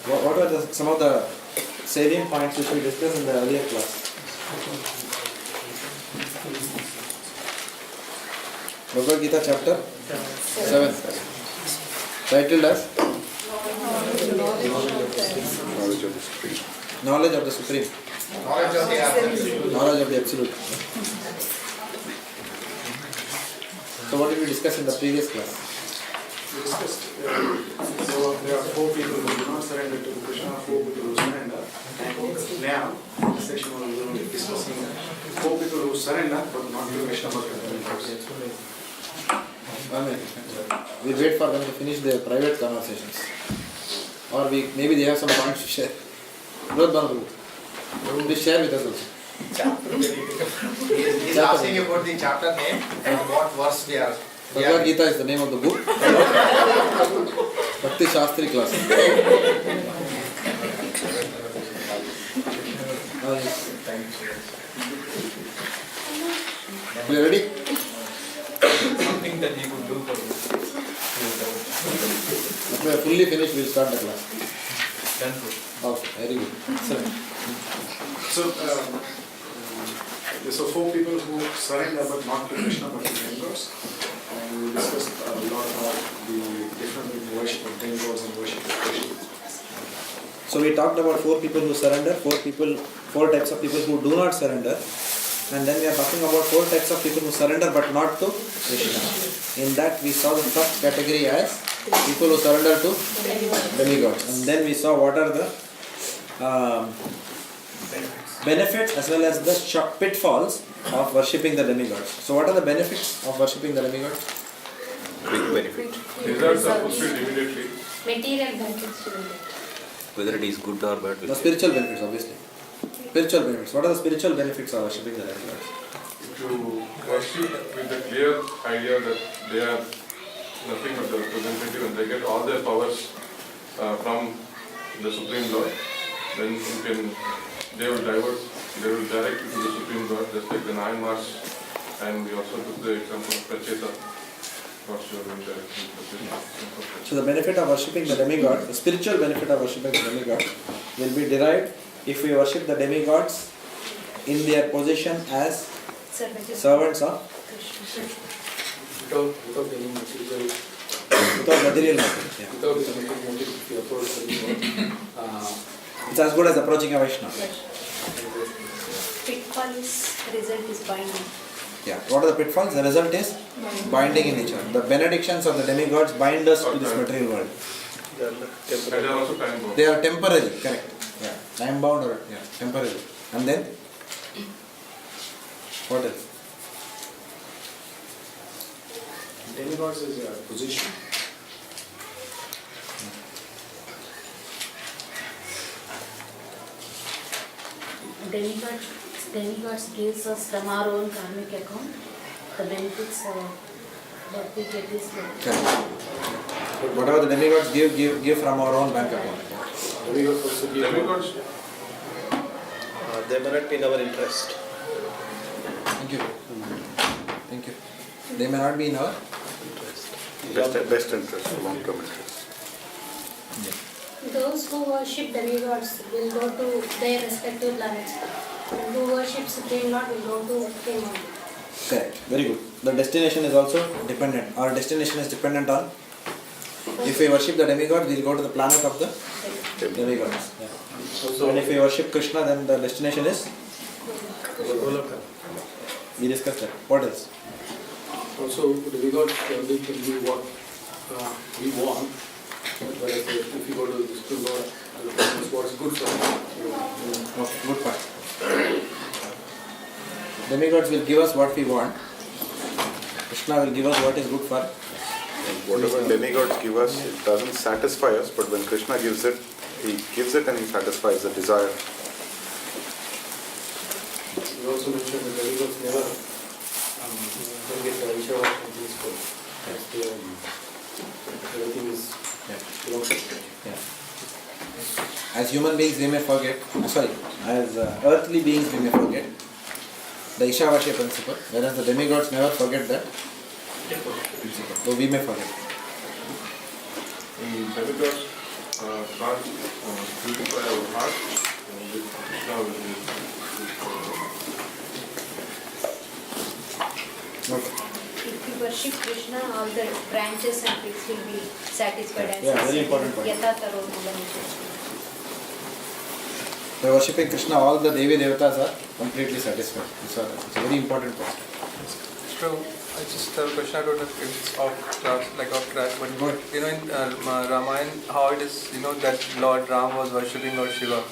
What were some of the salient points which we discussed in the earlier class? Bhagavad Gita chapter 7. Titled as Knowledge of the Supreme. Knowledge of the Absolute. Knowledge of the Absolute. So what did we discuss in the previous class? We discussed, so there are 4 people who do not surrender to Krishna, 4 people who surrender. And now, this section we will be discussing 4 people who surrender but not to Krishna but to We wait for them to finish their private conversations. Or maybe they have some points to share. Please share with us also. He is asking about the chapter name and what verse they are. Bhagavad Gita is the name of the book. Bhakti Sastri class. You are ready? Something that he could do for you. When we are fully finished, we will start the class. Done. Okay, very good. So 4 people who surrender but not to Krishna but to demigods. And we discussed a lot about the difference between worship of demigods and worship of Krishna. So we talked about 4 people who surrender, 4 types of people who do not surrender, and then we are talking about 4 types of people who surrender but not to Krishna. In that we saw the first category as people who surrender to demigods, and then we saw what are the benefits as well as the pitfalls of worshipping the demigods. So what are the benefits of worshipping the demigods? Big benefit. Results are fulfilled immediately. Material benefits to it. Whether it is good or bad. The spiritual benefits, obviously. Spiritual benefits. What are the spiritual benefits of worshipping the demigods? If you worship with the clear idea that they are nothing but the representative and they get all their powers from the Supreme Lord, then they will direct you to the Supreme God, just like the 9 Mars, and we also took the example of Pracheta. So the benefit of worshipping the demigod, the spiritual benefit of worshipping the demigod will be derived if we worship the demigods in their position as servants of Without any material, without material motive. Yeah. without any material motive, if you approach the demigod, It's as good as approaching a Vaishnava. Pitfall is, result is binding. Yeah. What are the pitfalls? The result is binding in nature. The benedictions of the demigods bind us to this material world. And they are also time bound. They are temporary, correct. Yeah. Time bound or temporary. And then what else? demigods is a position. Demigods gives us from our own karmic account the benefits that we get is Correct. Whatever the demigods give from our own bank account. Demigods also give. Demigods, They may not be in our interest. Thank you. Thank you. They may not be in our Best interest, long-term interest. those who worship demigods will go to their respective planets. And who worship Supreme Lord will go to Kingdom. correct. Very good. The destination is also dependent. Our destination is dependent on. If we worship the demigod, we will go to the planet of the demigods. Yeah. And if we worship Krishna, then the destination is. We discussed that. What else? Also, demigods only can do what we want. Whereas if you go to the Supreme Lord, it's what's good for you. Okay, good point. Demigods will give us what we want. Krishna will give us what is good for. Whatever demigods give us, it doesn't satisfy us, but when Krishna gives it, he gives it and he satisfies the desire. You also mentioned that demigods never can get the Isha from this world. Everything is belongs to God. Yeah. As human beings we may forget, as earthly beings we may forget the Ishavasya principle, whereas the demigods never forget that principle. So we may forget. demigods can't worship Krishna, all the branches and trees will be satisfied. And Yeah, very important point. Yatataro Mulam. By worshipping Krishna, all the Devi Devatas are completely satisfied. It's a very important point. So I just have a question. I don't know if it's off track, but Go ahead. you know, in Ramayana, how it is, you know, that Lord Ram was worshipping Lord Shiva.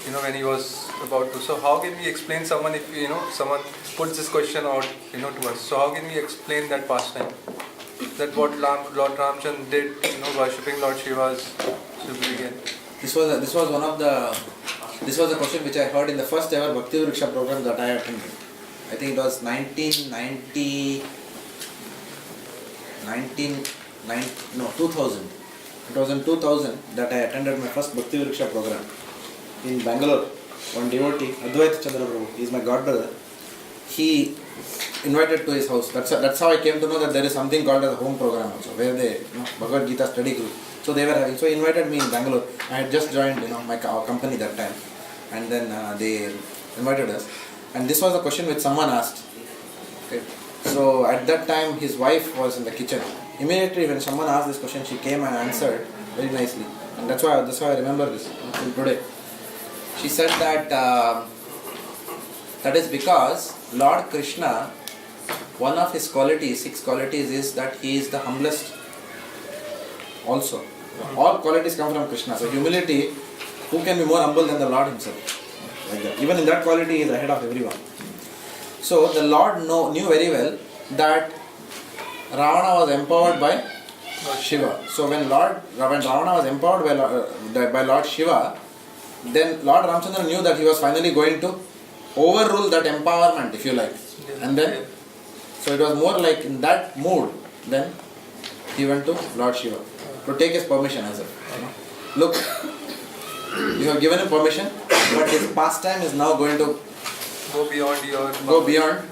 You know, when he was about to. So how can we explain someone if, you know, someone puts this question out, you know, to us? So how can we explain that pastime? That what Lord Ramchandra did, you know, worshipping Lord Shiva's again. This was a question which I heard in the first ever Bhaktivedanta program that I attended. I think it was 2000. It was in 2000 that I attended my first Bhaktivedanta program in Bangalore. One devotee, Advaita Chandra Prabhu, he is my god brother. He invited to his house. That's how I came to know that there is something called as a home program also, where they, you know, Bhagavad Gita study group. So they were having. So he invited me in Bangalore. I had just joined, you know, our company that time, and then they invited us. And this was a question which someone asked. Okay. So at that time, his wife was in the kitchen. Immediately, when someone asked this question, she came and answered very nicely. And that's why I remember this until today. She said that that is because Lord Krishna, one of his qualities, 6 qualities, is that he is the humblest also. All qualities come from Krishna. So humility, who can be more humble than the Lord himself? Like that. Even in that quality, he is ahead of everyone. So the Lord knew very well that Ravana was empowered by Shiva. So when Ravana was empowered by Lord Shiva, then Lord Ramchandra knew that he was finally going to overrule that empowerment, if you like. And then, so it was more like in that mood, then he went to Lord Shiva to take his permission as well. Look, you have given him permission, but his pastime is now going to go beyond,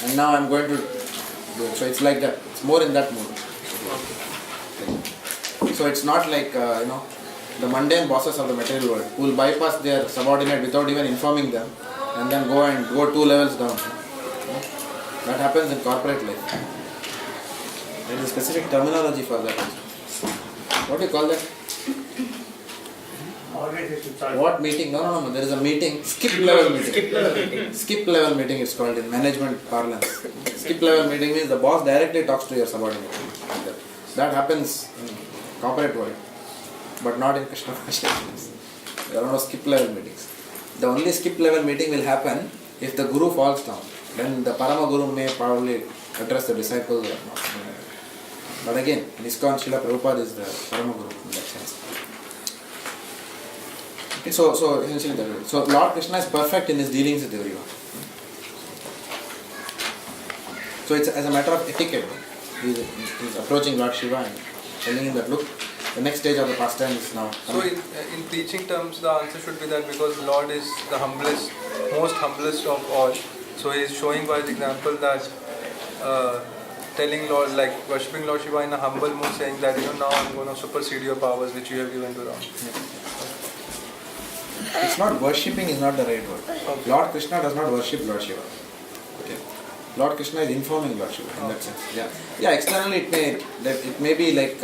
and now I'm going to do it. So it's like that. It's more in that mood. So it's not like the mundane bosses of the material world who will bypass their subordinate without even informing them, and then go 2 levels down. That happens in corporate life. There is a specific terminology for that. What do you call that? What meeting? No. There is a meeting. Skip level meeting. Skip level meeting is called in management parlance. Skip level meeting means the boss directly talks to your subordinate. That happens in corporate world, but not in Krishna Consciousness. There are no skip level meetings. The only skip level meeting will happen if the guru falls down. Then the Parama Guru may probably address the disciples or not. But again, ISKCON Srila Prabhupada is the Parama Guru in that sense. Okay, so essentially that way. So Lord Krishna is perfect in his dealings with everyone. So it's as a matter of etiquette. He's approaching Lord Shiva and telling him that, look, the next stage of the pastime is now coming. So in preaching terms, the answer should be that because Lord is the humblest, most humblest of all. So he is showing by his example that telling Lord, like worshipping Lord Shiva in a humble mood, saying that, now I'm going to supersede your powers which you have given to Ram. It's not worshipping is not the right word. Okay. Lord Krishna does not worship Lord Shiva. Okay. Lord Krishna is informing Lord Shiva in that sense. Yeah. Externally it may be like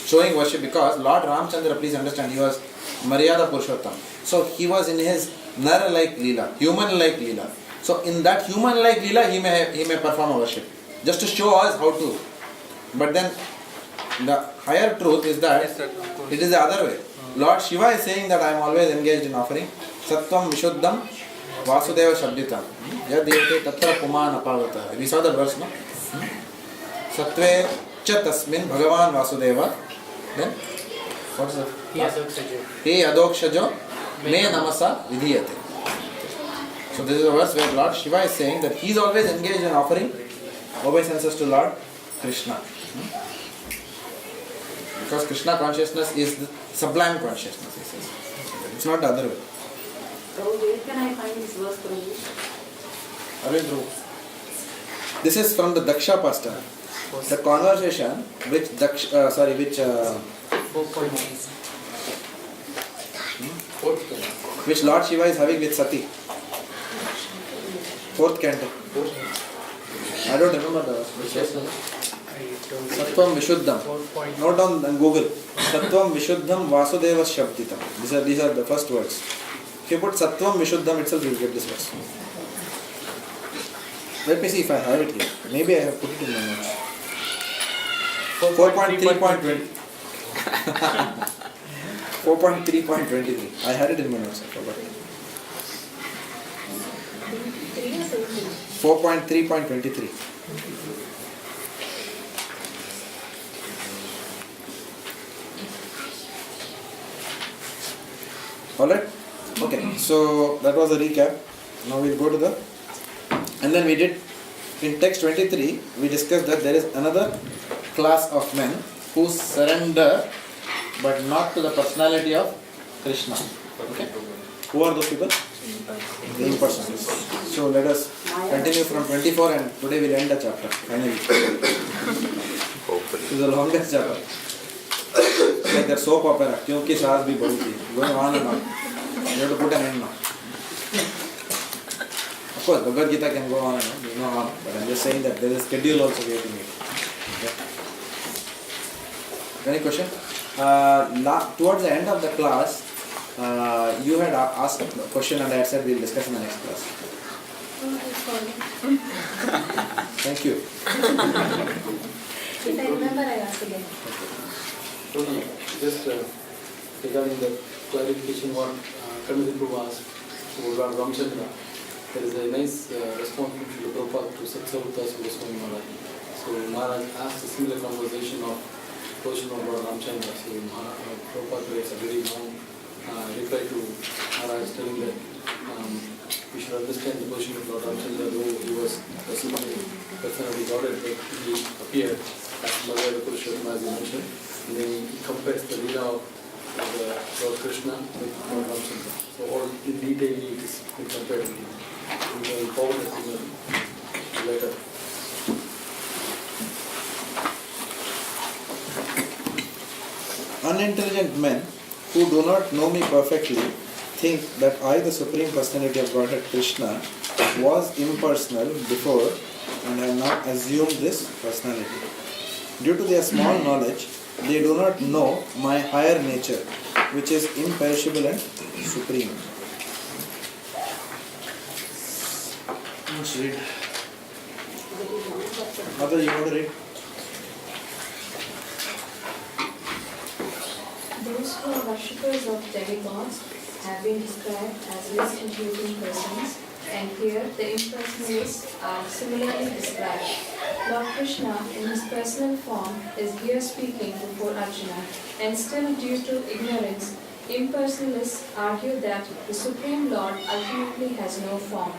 showing worship because Lord Ramchandra, please understand, he was Maryada Purushottam. So he was in his Nara-like Leela, human-like Leela. So in that human-like Leela, he may perform a worship, just to show us how to. But then the higher truth is that it is the other way. Lord Shiva is saying that I am always engaged in offering Sattvam Vishuddham Vasudeva Shabditam Yadevate Tatra Puman Apavata. We saw the verse, no? Sattve Cha Tasmin Bhagavan Vasudeva. Then what is it? He Adokshajo Me Namasa Vidhiyate. So this is a verse where Lord Shiva is saying that he is always engaged in offering obeisances to Lord Krishna. Because Krishna consciousness is the sublime consciousness, he says. It's not the other way. Prabhu, where can I find this verse, Prabhu? This is from the Daksha pastor. The conversation which which Lord Shiva is having with Sati. 4th canto. I don't remember the verse. Sattvam Vishuddham. Note down and Google. Sattvam Vishuddham Vasudeva Shabditam. These are the first words. If you put Sattvam Vishuddham itself, you will get this verse. Let me see if I have it here. Maybe I have put it in my notes. 4.3.20. 4.3.23. I had it in my notes. I forgot. 4.3.23. Alright? Okay, so that was a recap. Now we'll go to the... And then we did, in text 23, we discussed that there is another class of men who surrender but not to the personality of Krishna. Okay? Who are those people? The impersonalists. So let us continue from 24 and today we'll end the chapter. Finally. This is the longest chapter. It's like that soap opera. Kyunki saas bhi bahut thi. Going on and on. You have to put an end now. Of course, Bhagavad Gita can go on and on. You know, but I'm just saying that there is a schedule also we have to meet. Yeah. Any question? Towards the end of the class, you had asked a question and I had said we'll discuss in the next class. Thank you. If I remember, I'll ask again. Just regarding the clarification what Kanadi Prabhu asked to Lord Ramchandra, there is a nice response from Srila Prabhupada to Satsavata Goswami Maharaj. So Maharaj asked a similar conversation of devotion of Lord Ramchandra. So Prabhupada creates a very long reply to Maharaj telling that we should understand the position of Lord Ramchandra, though he was personally Godhead, but he appeared as Bhagavad Purushottam as he mentioned. And then he compares the Leela of the Lord Krishna with Lord Ramchandra. So all in detail it is compared with him. We will forward a similar letter. Unintelligent men who do not know me perfectly think that I, the Supreme Personality of Godhead Krishna, was impersonal before and have now assumed this personality. Due to their small knowledge, they do not know my higher nature, which is imperishable and supreme. Let's read. Mother, you want to read? Those who are worshippers of demigods have been described as less intuitive persons, and here the impersonalists are similarly described. Lord Krishna, in his personal form, is here speaking before Arjuna, and still due to ignorance, impersonalists argue that the Supreme Lord ultimately has no form.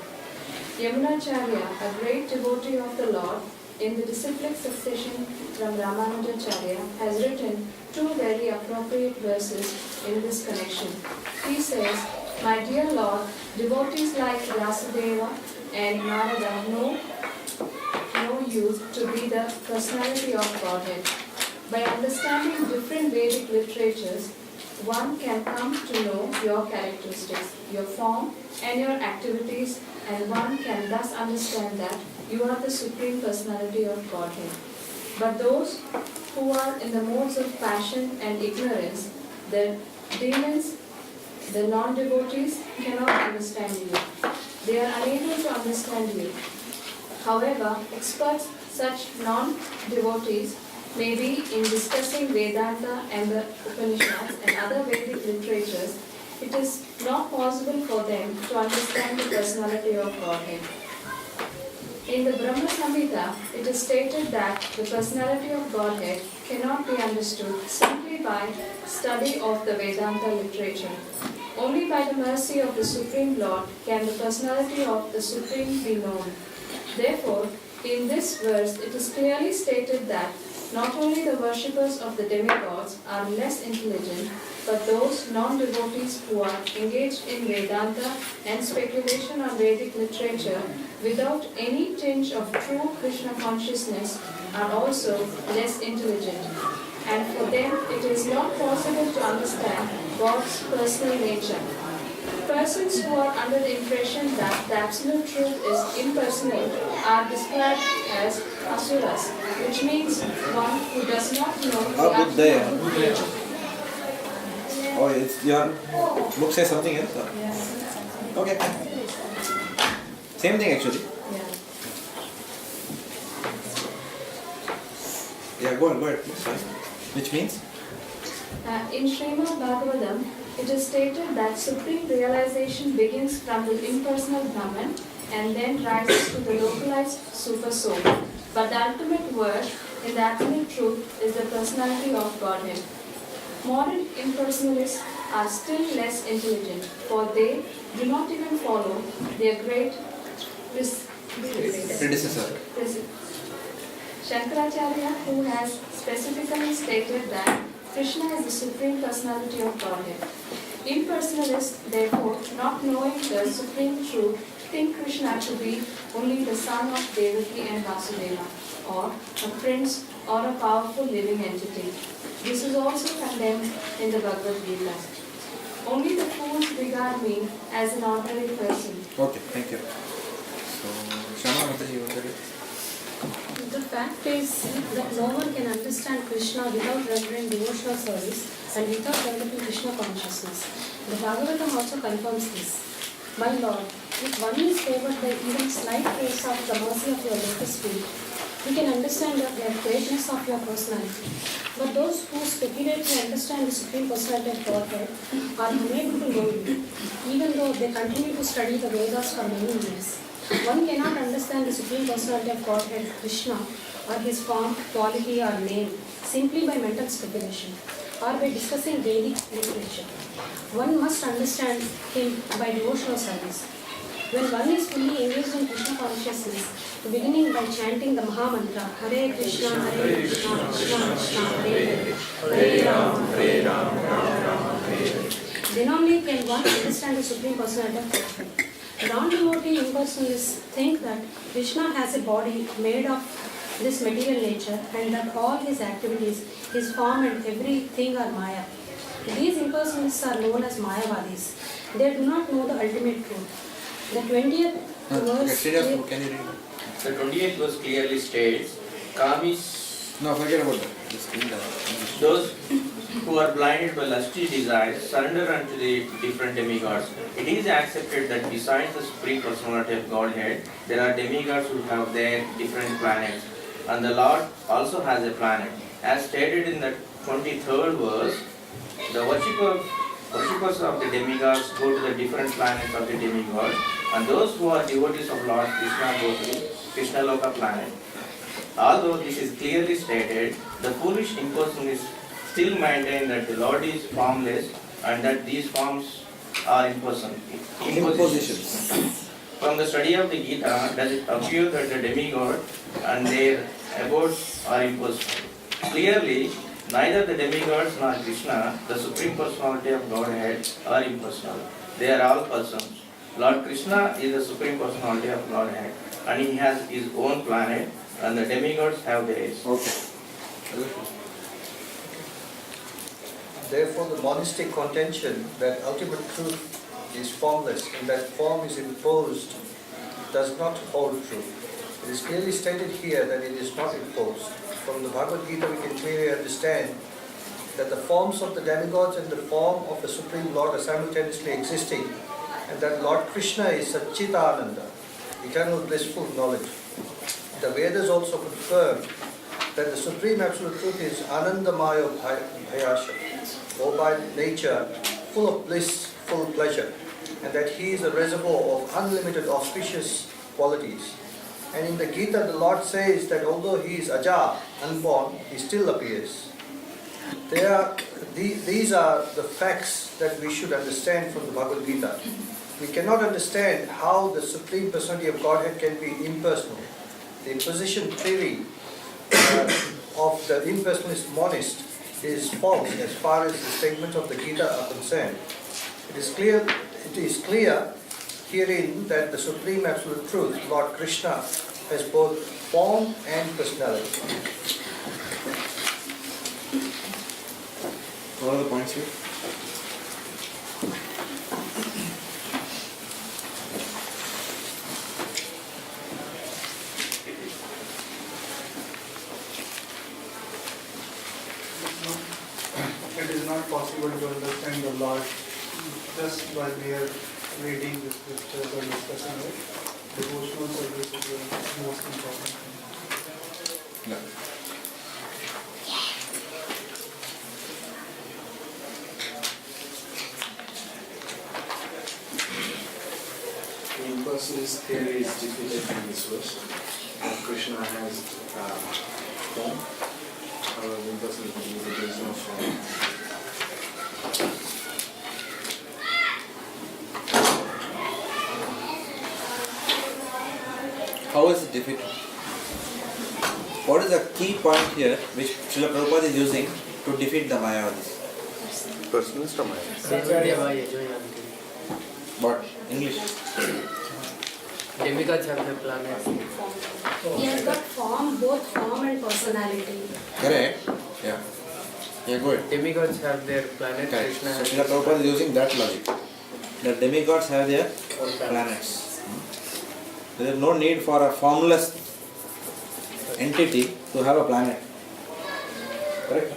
Yamunacharya, a great devotee of the Lord, in the disciplic succession from Ramanujacharya, has written two very appropriate verses in this connection. He says, "My dear Lord, devotees like Vyasadeva and Narada know you to be the personality of Godhead. By understanding different Vedic literatures, one can come to know your characteristics, your form, and your activities, and one can thus understand that you are the Supreme Personality of Godhead. But those who are in the modes of passion and ignorance, the demons, the non-devotees, cannot understand you. They are unable to understand you. However, experts such non-devotees may be in discussing Vedanta and the Upanishads and other Vedic literatures. It is not possible for them to understand the personality of Godhead. In the Brahma Samhita, it is stated that the personality of Godhead cannot be understood simply by study of the Vedanta literature. Only by the mercy of the Supreme Lord can the personality of the Supreme be known. Therefore, in this verse, it is clearly stated that not only the worshippers of the demigods are less intelligent, but those non-devotees who are engaged in Vedanta and speculation on Vedic literature without any tinge of true Krishna consciousness are also less intelligent. And for them, it is not possible to understand God's personal nature. Persons who are under the impression that the absolute truth is impersonal are described as asuras, which means one who does not know the absolute truth. Oh, it's your book says something else? Okay. Same thing actually. Yeah, go ahead. Sorry. Which means? In Srimad Bhagavatam, it is stated that supreme realization begins from the impersonal Brahman and then rises to the localized super soul. But the ultimate word in the absolute truth is the personality of Godhead. Modern impersonalists are still less intelligent, for they do not even follow their great Predecessor. Shankaracharya, who has specifically stated that Krishna is the Supreme Personality of Godhead. Impersonalists, therefore, not knowing the Supreme Truth, think Krishna to be only the son of Devaki and Vasudeva, or a prince or a powerful living entity. This is also condemned in the Bhagavad Gita. Only the fools regard me as an ordinary person. Okay, thank you. So, Shama, Mataji, you want to The fact is that no one can understand Krishna without rendering devotional service and without developing Krishna consciousness. The Bhagavatam also confirms this. My Lord, if one is favored by even slight trace of the mercy of your lotus feet, we can understand the greatness of your personality. But those who speculate to understand the Supreme Personality of Godhead are unable to know you, even though they continue to study the Vedas for many years. One cannot understand the Supreme Personality of Godhead, Krishna, or his form, quality, or name simply by mental speculation or by discussing Vedic literature. One must understand him by devotional service. When one is fully engaged in Krishna consciousness, beginning by chanting the Maha Mantra, Hare Krishna, Krishna Krishna, Hare Hare, Hare Rama, Rama Rama, Hare Hare. Then only can one understand the Supreme Personality of Godhead. Non-devotee impersonalists think that Krishna has a body made of this material nature and that all his activities, his form and everything are Maya. These impersonalists are known as Mayavadis. They do not know the ultimate truth. The 20th verse... Can you read? The 28th verse clearly states, Kamis, No, forget about that. Just read that. those who are blinded by lusty desires surrender unto the different demigods. It is accepted that besides the Supreme Personality of Godhead, there are demigods who have their different planets. And the Lord also has a planet. As stated in the 23rd verse, the worshippers of the demigods go to the different planets of the demigods, and those who are devotees of Lord Krishna go to the Krishna Loka planet. Although this is clearly stated, the foolish impersonalists still maintain that the Lord is formless and that these forms are impositions. From the study of the Gita, does it appear that the demigod and their abodes are impersonal? Clearly, neither the demigods nor Krishna, the Supreme Personality of Godhead, are impersonal. They are all persons. Lord Krishna is the Supreme Personality of Godhead, and he has his own planet, and the demigods have theirs. Okay. Therefore, the monistic contention that ultimate truth is formless and that form is imposed does not hold true. It is clearly stated here that it is not imposed. From the Bhagavad Gita, we can clearly understand that the forms of the demigods and the form of the Supreme Lord are simultaneously existing, and that Lord Krishna is Satchitananda, eternal blissful knowledge. The Vedas also confirm that the Supreme Absolute Truth is Anandamaya Bhayasha, or by nature full of bliss, full of pleasure, and that he is a reservoir of unlimited auspicious qualities. And in the Gita, the Lord says that although he is Aja, unborn, he still appears. These are the facts that we should understand from the Bhagavad Gita. We cannot understand how the Supreme Personality of Godhead can be impersonal. The imposition theory of the impersonalist monist is false as far as the statements of the Gita are concerned. It is clear herein that the Supreme Absolute Truth, Lord Krishna, has both form and personality. What are the points here? understand the Lord just by mere reading the scriptures or discussing it. Devotional service is the most important thing. Yeah. The impersonalist theory is defeated in this verse. Krishna has form. However, impersonalism, there is no form. How is it defeated? What is the key point here which Srila Prabhupada is using to defeat the Mayavadis? Personalist or Maya? What? English? Demigods have the planets. He has got form, both form and personality. Correct? Yeah. Yeah, good. Demigods have their planet. Correct. Krishna So has Srila Prabhupada is using that logic. The demigods have their planets. There is no need for a formless entity to have a planet. Correct?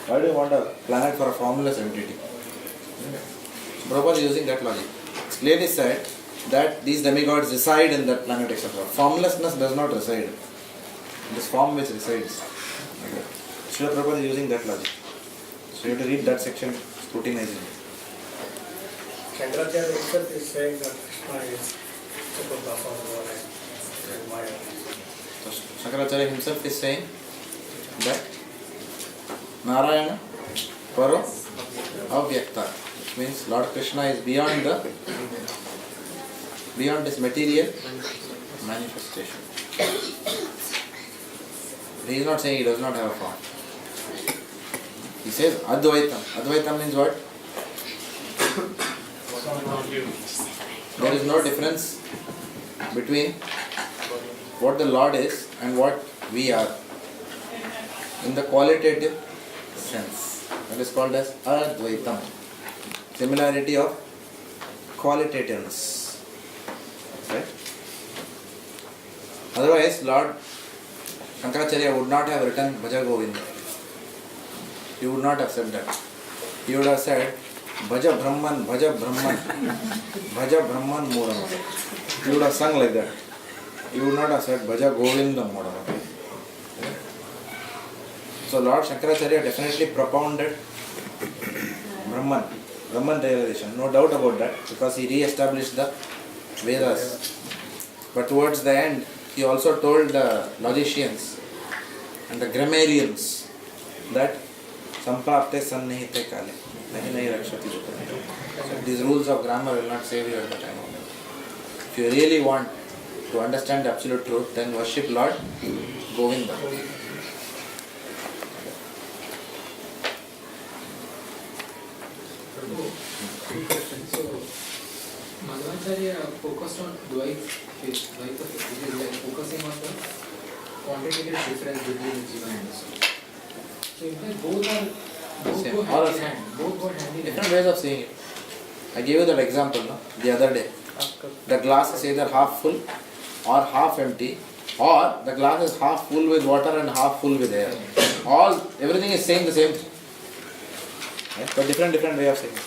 Why do you want a planet for a formless entity? So Prabhupada is using that logic. It's clearly said that these demigods reside in that planet, etc. Formlessness does not reside. It is form which resides. Okay. Srila Prabhupada is using that logic. So you have to read that section scrutinizingly. Shankaracharya himself is saying that Krishna is Chaturtha form of Lord and Maya. So Shankaracharya himself is saying that Narayana Paro Avyakta, which means Lord Krishna is beyond this material manifestation. He is not saying he does not have a form. He says Advaitam. Advaitam means what? There is no difference between what the Lord is and what we are in the qualitative sense. That is called as Advaitam. Similarity of qualitativeness. Right? Otherwise, Lord Shankaracharya would not have written Bhaja Govinda. He would not have said that. He would have said Bhaja Brahman, Bhaja Brahman, Bhaja Brahman Muram. He would have sung like that. He would not have said Bhaja Govinda Muram. So Lord Shankaracharya definitely propounded Brahman realization, no doubt about that, because he re-established the Vedas. But towards the end, he also told the logicians and the grammarians that Sampapte Sannihite Kale, Nahi Nahi Rakshati. So these rules of grammar will not save you at the time of death. If you really want to understand the absolute truth, then worship Lord Govinda. So, Madhvacharya focused on Dvaita faith, which is like focusing on the quantitative difference between the Jiva and the soul. So, in fact, both go hand in hand. Both go hand in hand. Different ways of seeing it. I gave you that example the other day. The glass is either half full or half empty, or the glass is half full with water and half full with air. Everything is saying the same thing. Right? But different way of saying it.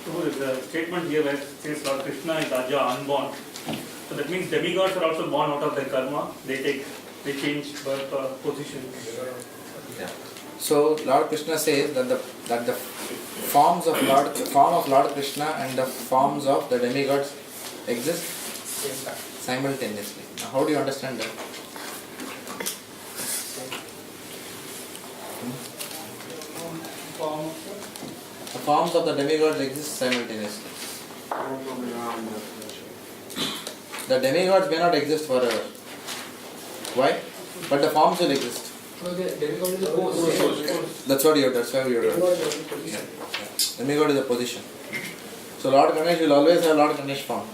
So the statement here where it says Lord Krishna is Aja, unborn. So that means demigods are also born out of their karma. They change birth position. Yeah. So Lord Krishna says that the form of Lord Krishna and the forms of the demigods exist simultaneously. Now, how do you understand that? The forms of the demigods exist simultaneously. The demigods may not exist forever. Why? But the forms will exist. So the demigod is a pose. That's why we are doing. Yeah. Demigod is a position. So Lord Ganesh will always have Lord Ganesh form.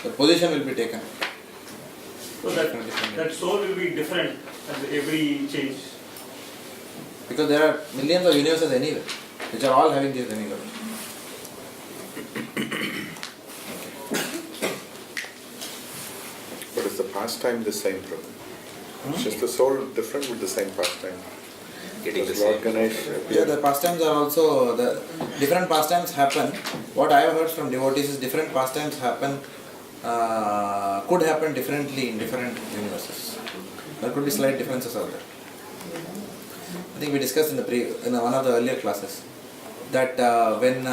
The position will be taken. So that soul will be different at every change. Because there are millions of universes anyway, which are all having these demigods. But is the pastime the same, Prabhu? It's just the soul different with the same pastime. getting the Does Lord same. Ganesh Yeah, appear? the pastimes are also, the different pastimes happen. What I have heard from devotees is different pastimes happen, could happen differently in different universes. There could be slight differences out there. I think we discussed in one of the earlier classes that when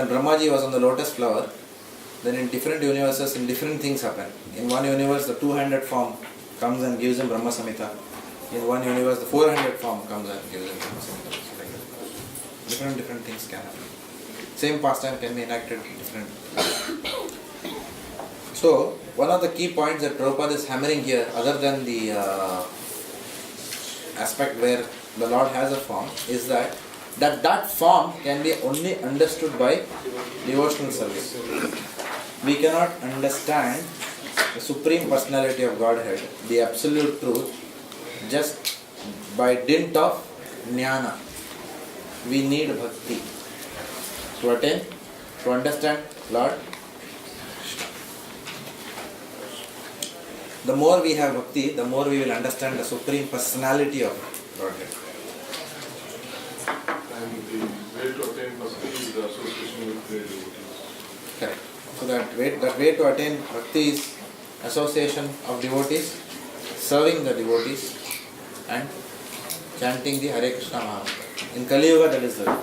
Brahmaji was on the lotus flower, then in different universes, in different things happen. In one universe, the 200 form comes and gives him Brahma Samhita. In one universe, the 400 form comes and gives him Brahma Samhita. So like that. Different things can happen. Same pastime can be enacted different. So, one of the key points that Prabhupada is hammering here, other than the aspect where the Lord has a form, is that form can be only understood by devotional service. We cannot understand the Supreme Personality of Godhead, the Absolute Truth, just by dint of jnana. We need bhakti to attain, to understand Lord. The more we have bhakti, the more we will understand the Supreme Personality of Godhead. And the way to attain bhakti is the association with great devotees. Correct. So that way to attain bhakti is association of devotees, serving the devotees, and chanting the Hare Krishna Mahamantra. In Kali Yuga, that is the way.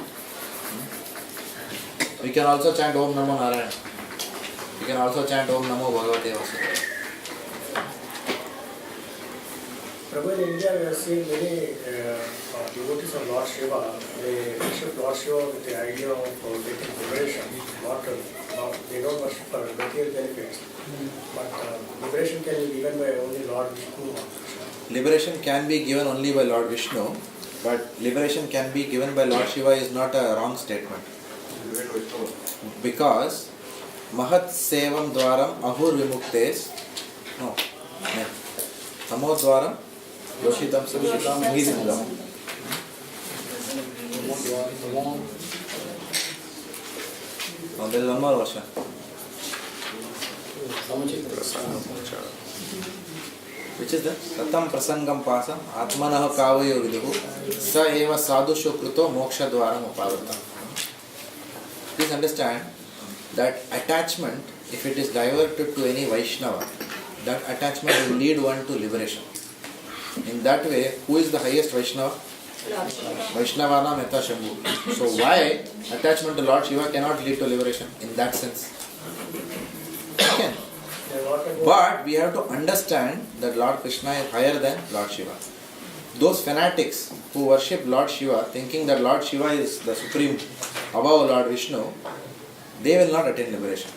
We can also chant Om Namo Narayana. We can also chant Om Namo Bhagavate Vasudevaya. Prabhu, in India we have seen many devotees of Lord Shiva. They worship Lord Shiva with the idea of getting liberation. They don't worship for material benefits. But liberation can be given by only Lord Vishnu. Liberation can be given only by Lord Vishnu, but liberation can be given by Lord Shiva is not a wrong statement. Because Mahat Sevam Dwaram Ahur Vimuktes, no, Tamo Dwaram Yoshitam Suvishitam Hidindam. Now there is one more version. Which is the Satam Prasangam Pasam Atmanaha Kavayo Viduhu Sa Eva Sadhusho Kruto Moksha Dwaram Upavatam. Please understand that attachment, if it is diverted to any Vaishnava, that attachment will lead one to liberation. In that way, who is the highest Vaishnava? Vaishnavana Metta Shambhu. So why attachment to Lord Shiva cannot lead to liberation in that sense? It can. But we have to understand that Lord Krishna is higher than Lord Shiva. Those fanatics who worship Lord Shiva, thinking that Lord Shiva is the supreme above Lord Vishnu, they will not attain liberation.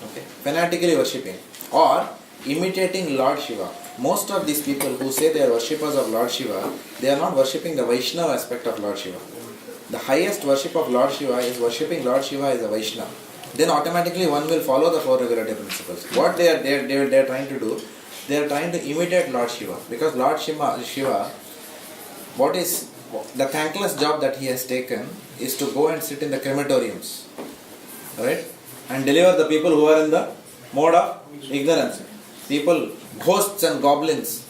Okay? Fanatically worshipping or imitating Lord Shiva. Most of these people who say they are worshippers of Lord Shiva, they are not worshipping the Vaishnava aspect of Lord Shiva. The highest worship of Lord Shiva is worshipping Lord Shiva as a Vaishnava. Then automatically one will follow the four regulative principles. What they are trying to do, they are trying to imitate Lord Shiva. Because Lord Shiva, what is the thankless job that he has taken is to go and sit in the crematoriums, right, and deliver the people who are in the mode of ignorance. People, ghosts and goblins,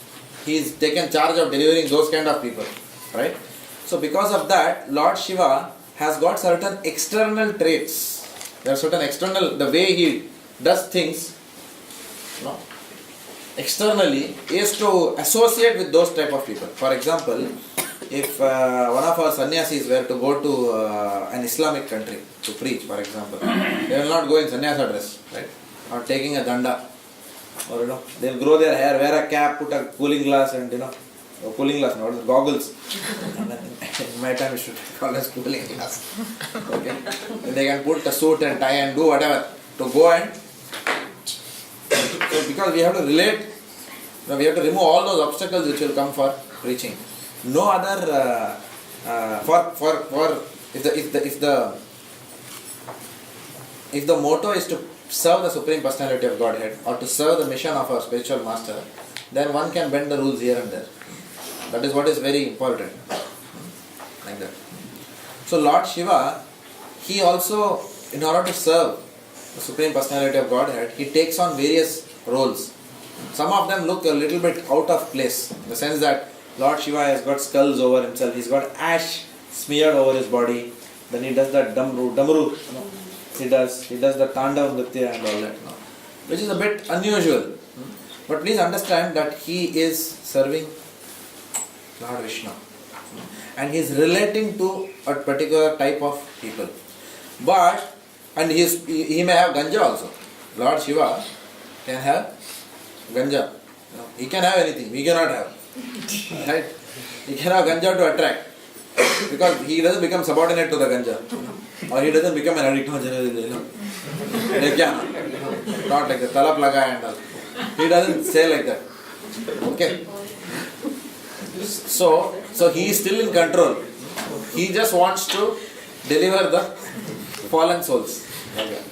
he is taken charge of delivering those kind of people, right? So because of that, Lord Shiva has got certain external traits. There are certain external, the way he does things, no, externally is to associate with those type of people. For example, if one of our sannyasis were to go to an Islamic country to preach, for example, they will not go in sannyasa dress, right? Or taking a danda, or they will grow their hair, wear a cap, put a cooling glass, and cooling glass, not goggles. In my time, we should call it cooling glass. Okay, and they can put a suit and tie and do whatever to go and. So because we have to relate, we have to remove all those obstacles which will come for preaching. No other if the motto is to serve the Supreme Personality of Godhead or to serve the mission of our spiritual master, then one can bend the rules here and there. That is what is very important. Like that. So Lord Shiva, he also, in order to serve the Supreme Personality of Godhead, he takes on various roles. Some of them look a little bit out of place, in the sense that Lord Shiva has got skulls over himself, he's got ash smeared over his body, then he does that damru, he does the Tandav Nritya and all that, which is a bit unusual. But please understand that he is serving Lord Vishnu and he is relating to a particular type of people. But, and he may have ganja also. Lord Shiva can have ganja. He can have anything, we cannot have. Right? He can have ganja to attract. Because he doesn't become subordinate to the ganja. Or he doesn't become an addict. Not like the talap laga and all. He doesn't say like that. Okay. So he is still in control. He just wants to deliver the fallen souls. Okay.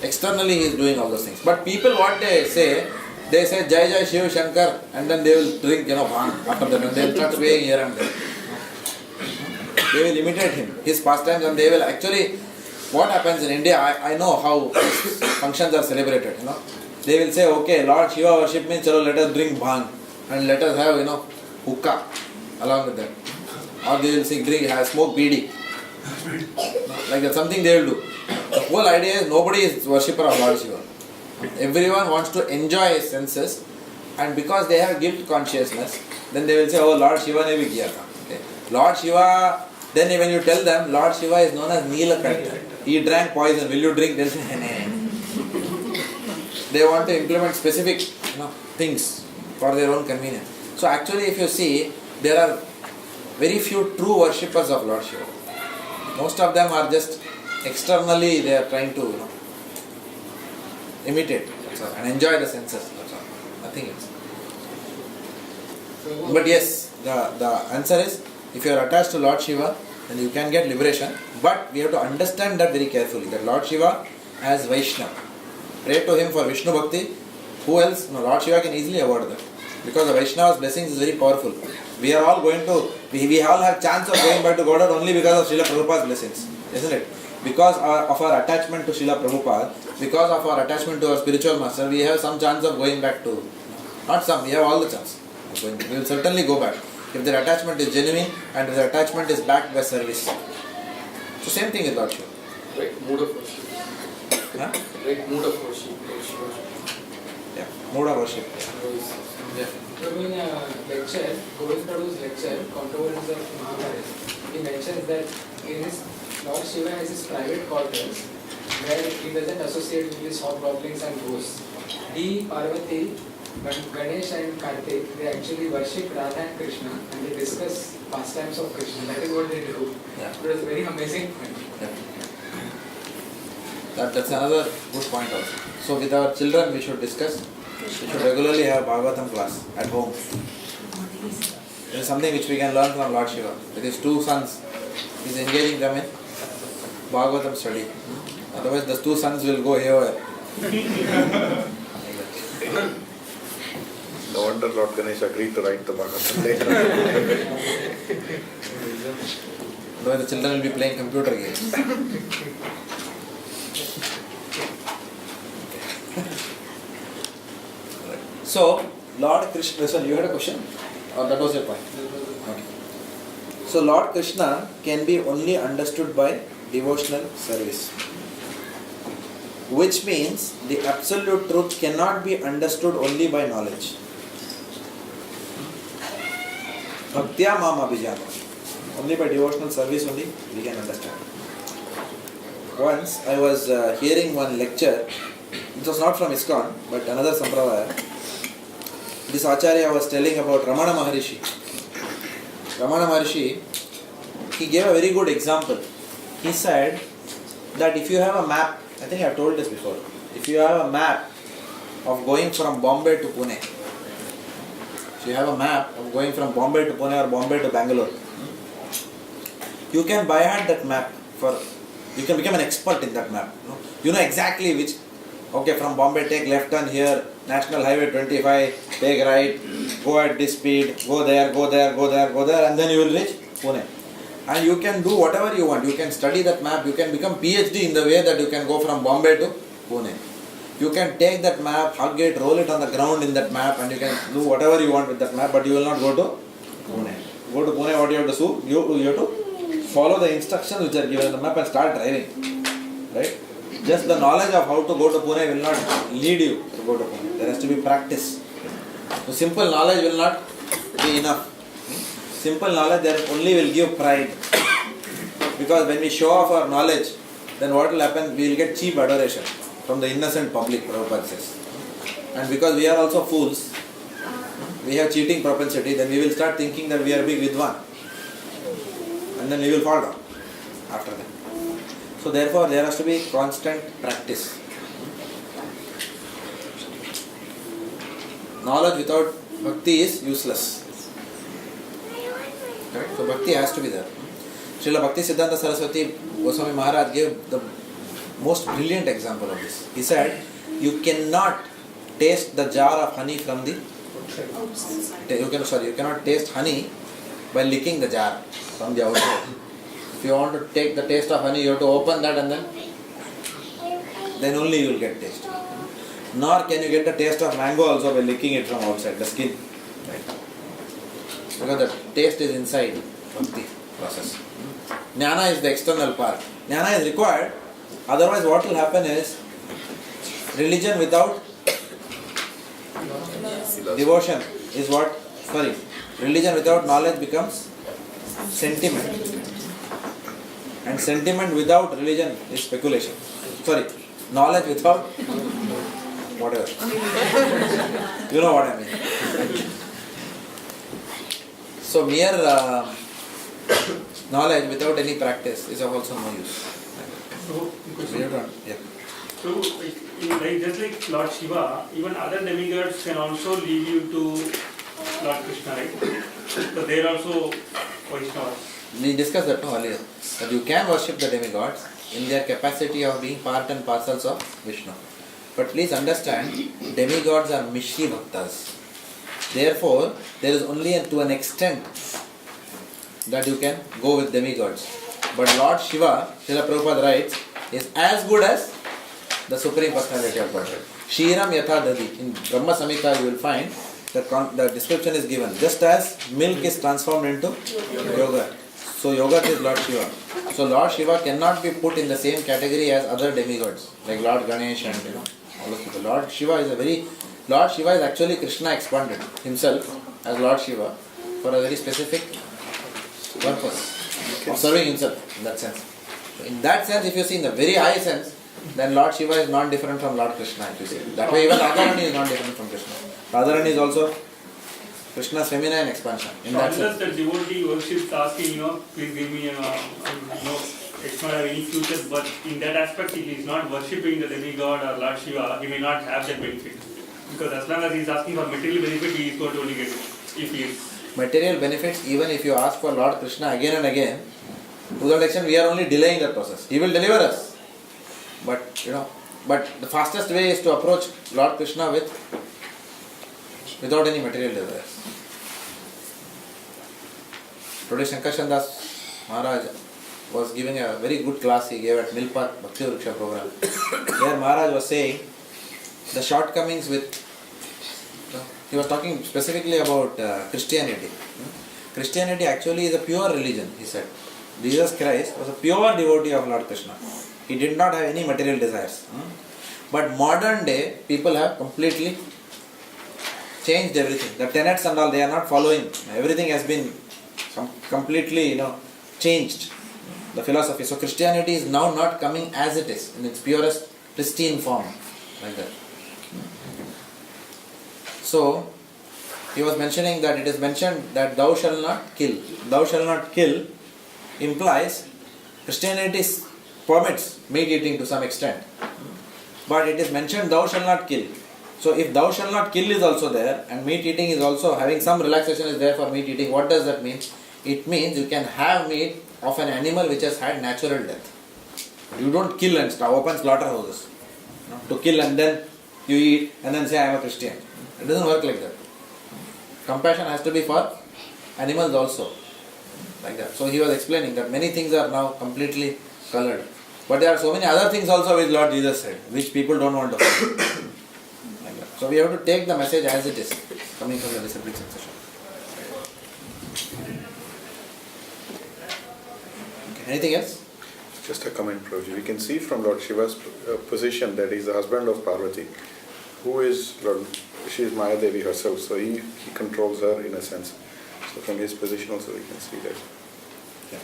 Externally he is doing all those things. But people, what they say Jai Jai Shiv Shankar, and then they will drink, bhang after that, and they will start swaying here and there. They will imitate him, his pastimes, and they will actually, what happens in India, I know how functions are celebrated, They will say, okay, Lord Shiva worship means, let us drink bhang, and let us have, hookah along with that. Or they will smoke bidi. Like that, something they will do. The whole idea is nobody is worshipper of Lord Shiva. Everyone wants to enjoy his senses, and because they have guilt consciousness, then they will say, oh, Lord Shiva ne bhi kiya tha. Okay. Lord Shiva, then when you tell them, Lord Shiva is known as Neelakanta. He drank poison, will you drink? They will say, nee. They want to implement specific things for their own convenience. So actually if you see, there are very few true worshippers of Lord Shiva. Most of them are just externally they are trying to imitate, that's all, and enjoy the senses, that's all, nothing else. But yes, the answer is, if you are attached to Lord Shiva, then you can get liberation, but we have to understand that very carefully, that Lord Shiva as Vaishnava. Pray to him for Vishnu Bhakti. Who else? No, Lord Shiva can easily avoid that, because the Vaishnava's blessings is very powerful. We are all going to, we all have chance of going back to Godhead only because of Srila Prabhupada's blessings, isn't it? Because of our attachment to Srila Prabhupada, because of our attachment to our spiritual master, we have some chance of going back to, not some, we have all the chance of going back. We will certainly go back if their attachment is genuine and if their attachment is backed by service. So same thing with Lord Shiva. Right mood of worship. Huh? Right mood of worship. Yeah, mood of worship. Yeah. So in a lecture, Govind Prabhu's lecture, Controversies of Mahabharata, he mentions that in his Lord Shiva has his private quarters where he doesn't associate with his hobgoblins and ghosts. He, Parvati, Ganesh and Kartik, they actually worship Radha and Krishna and they discuss pastimes of Krishna. That is what they do. Yeah. It was a very amazing point. Yeah. That's another good point also. So with our children we should discuss, we should regularly have Bhagavatam class at home. It is something which we can learn from Lord Shiva. With his two sons, he is engaging them in Bhagavatam study. Otherwise the two sons will go haywire. No wonder Lord Ganesh agreed to write the Bhagavatam later. Otherwise the children will be playing computer games. So, Lord Krishna, so you had a question? Or that was your point? Okay. So, Lord Krishna can be only understood by devotional service. Which means the absolute truth cannot be understood only by knowledge. Bhaktya mam abhijana. Only by devotional service only we can understand. Once I was hearing one lecture, it was not from ISKCON, but another Sampradaya. This Acharya was telling about Ramana Maharishi. Ramana Maharishi, he gave a very good example. He said that if you have a map, I think I have told this before, if you have a map of going from Bombay to Pune, if you have a map of going from Bombay to Pune or Bombay to Bangalore, you can by hand that map you can become an expert in that map. You know exactly which, okay, from Bombay take left turn here, National Highway 25, take right, go at this speed, go there, and then you will reach Pune. And you can do whatever you want. You can study that map, you can become PhD in the way that you can go from Bombay to Pune. You can take that map, hug it, roll it on the ground in that map, and you can do whatever you want with that map, but you will not go to Pune. Go to Pune, what you have to do? You have to follow the instructions which are given in the map and start driving. Right? Just the knowledge of how to go to Pune will not lead you to go to Pune. There has to be practice. So simple knowledge will not be enough. Simple knowledge then only will give pride. Because when we show off our knowledge, then what will happen? We will get cheap adoration from the innocent public, Prabhupada says. And because we are also fools, we have cheating propensity, then we will start thinking that we are big Vidwan. And then we will fall down after that. So therefore there has to be constant practice. Knowledge without bhakti is useless. Right? So bhakti has to be there. Srila Bhaktivedanta Saraswati Goswami Maharaj gave the most brilliant example of this. He said, you cannot taste the jar of honey from the you cannot taste honey by licking the jar from the outside. If you want to take the taste of honey, you have to open that and then only you will get taste. Nor can you get the taste of mango also by licking it from outside, the skin. Right? Because the taste is inside bhakti process. Jnana is the external part. Jnana is required. Otherwise what will happen is religion without devotion is what? Religion without knowledge becomes sentiment. And sentiment without religion is speculation. Knowledge without whatever. You know what I mean. So mere knowledge without any practice is of also no use. So, just like Lord Shiva, even other demigods can also lead you to Lord Krishna, right? So they are also Vaishnavas. We discussed that earlier. That you can worship the demigods in their capacity of being part and parcels of Vishnu. But please understand, demigods are Mishri Bhaktas. Therefore, there is only to an extent that you can go with demigods. But Lord Shiva, Srila Prabhupada writes, is as good as the Supreme Personality of Godhead. Shiram Yatha Dadi. In Brahma Samhita you will find the description is given. Just as milk is transformed into yogurt. So yogurt is Lord Shiva. So Lord Shiva cannot be put in the same category as other demigods like Lord Ganesh and all those people. Lord Shiva is actually Krishna expanded himself as Lord Shiva for a very specific purpose of serving himself in that sense. So in that sense, if you see in the very high sense, then Lord Shiva is not different from Lord Krishna, if you see. That way even Radharani is not different from Krishna. Radharani is also Krishna's feminine expansion. In that sense. The devotee worships asking, please give me, it's not have any future, but in that aspect, if he is not worshipping the demigod or Lord Shiva, he may not have that benefit. Because as long as he is asking for material benefit, he is going to only get it. If he is. Material benefits, even if you ask for Lord Krishna again and again, to that extent we are only delaying that process. He will deliver us. But the fastest way is to approach Lord Krishna without any material desires. Today Shankarshan Maharaj was giving a very good class he gave at Milpat Bhakti Vriksha program. There Maharaj was saying the shortcomings with, he was talking specifically about Christianity. Christianity actually is a pure religion, he said. Jesus Christ was a pure devotee of Lord Krishna. He did not have any material desires. But modern day, people have completely changed everything. The tenets and all, they are not following. Everything has been completely, changed. The philosophy. So Christianity is now not coming as it is, in its purest, pristine form. Like that. So, he was mentioning that it is mentioned that thou shalt not kill. Thou shalt not kill implies Christianity permits meat eating to some extent. But it is mentioned thou shalt not kill. So if thou shalt not kill is also there and meat eating is also having some relaxation is there for meat eating, what does that mean? It means you can have meat of an animal which has had natural death. You don't kill and open slaughterhouses. To kill and then you eat and then say I am a Christian. It doesn't work like that. Compassion has to be for animals also. Like that. So he was explaining that many things are now completely colored. But there are so many other things also which Lord Jesus said, which people don't want to follow. Like that. So we have to take the message as it is, coming from the disciplic succession. Okay. Anything else? Just a comment, Prabhuji. We can see from Lord Shiva's position that he is the husband of Parvati, who is Lord, she is Maya Devi herself, so he controls her in a sense. So from his position also we can see that. Yeah.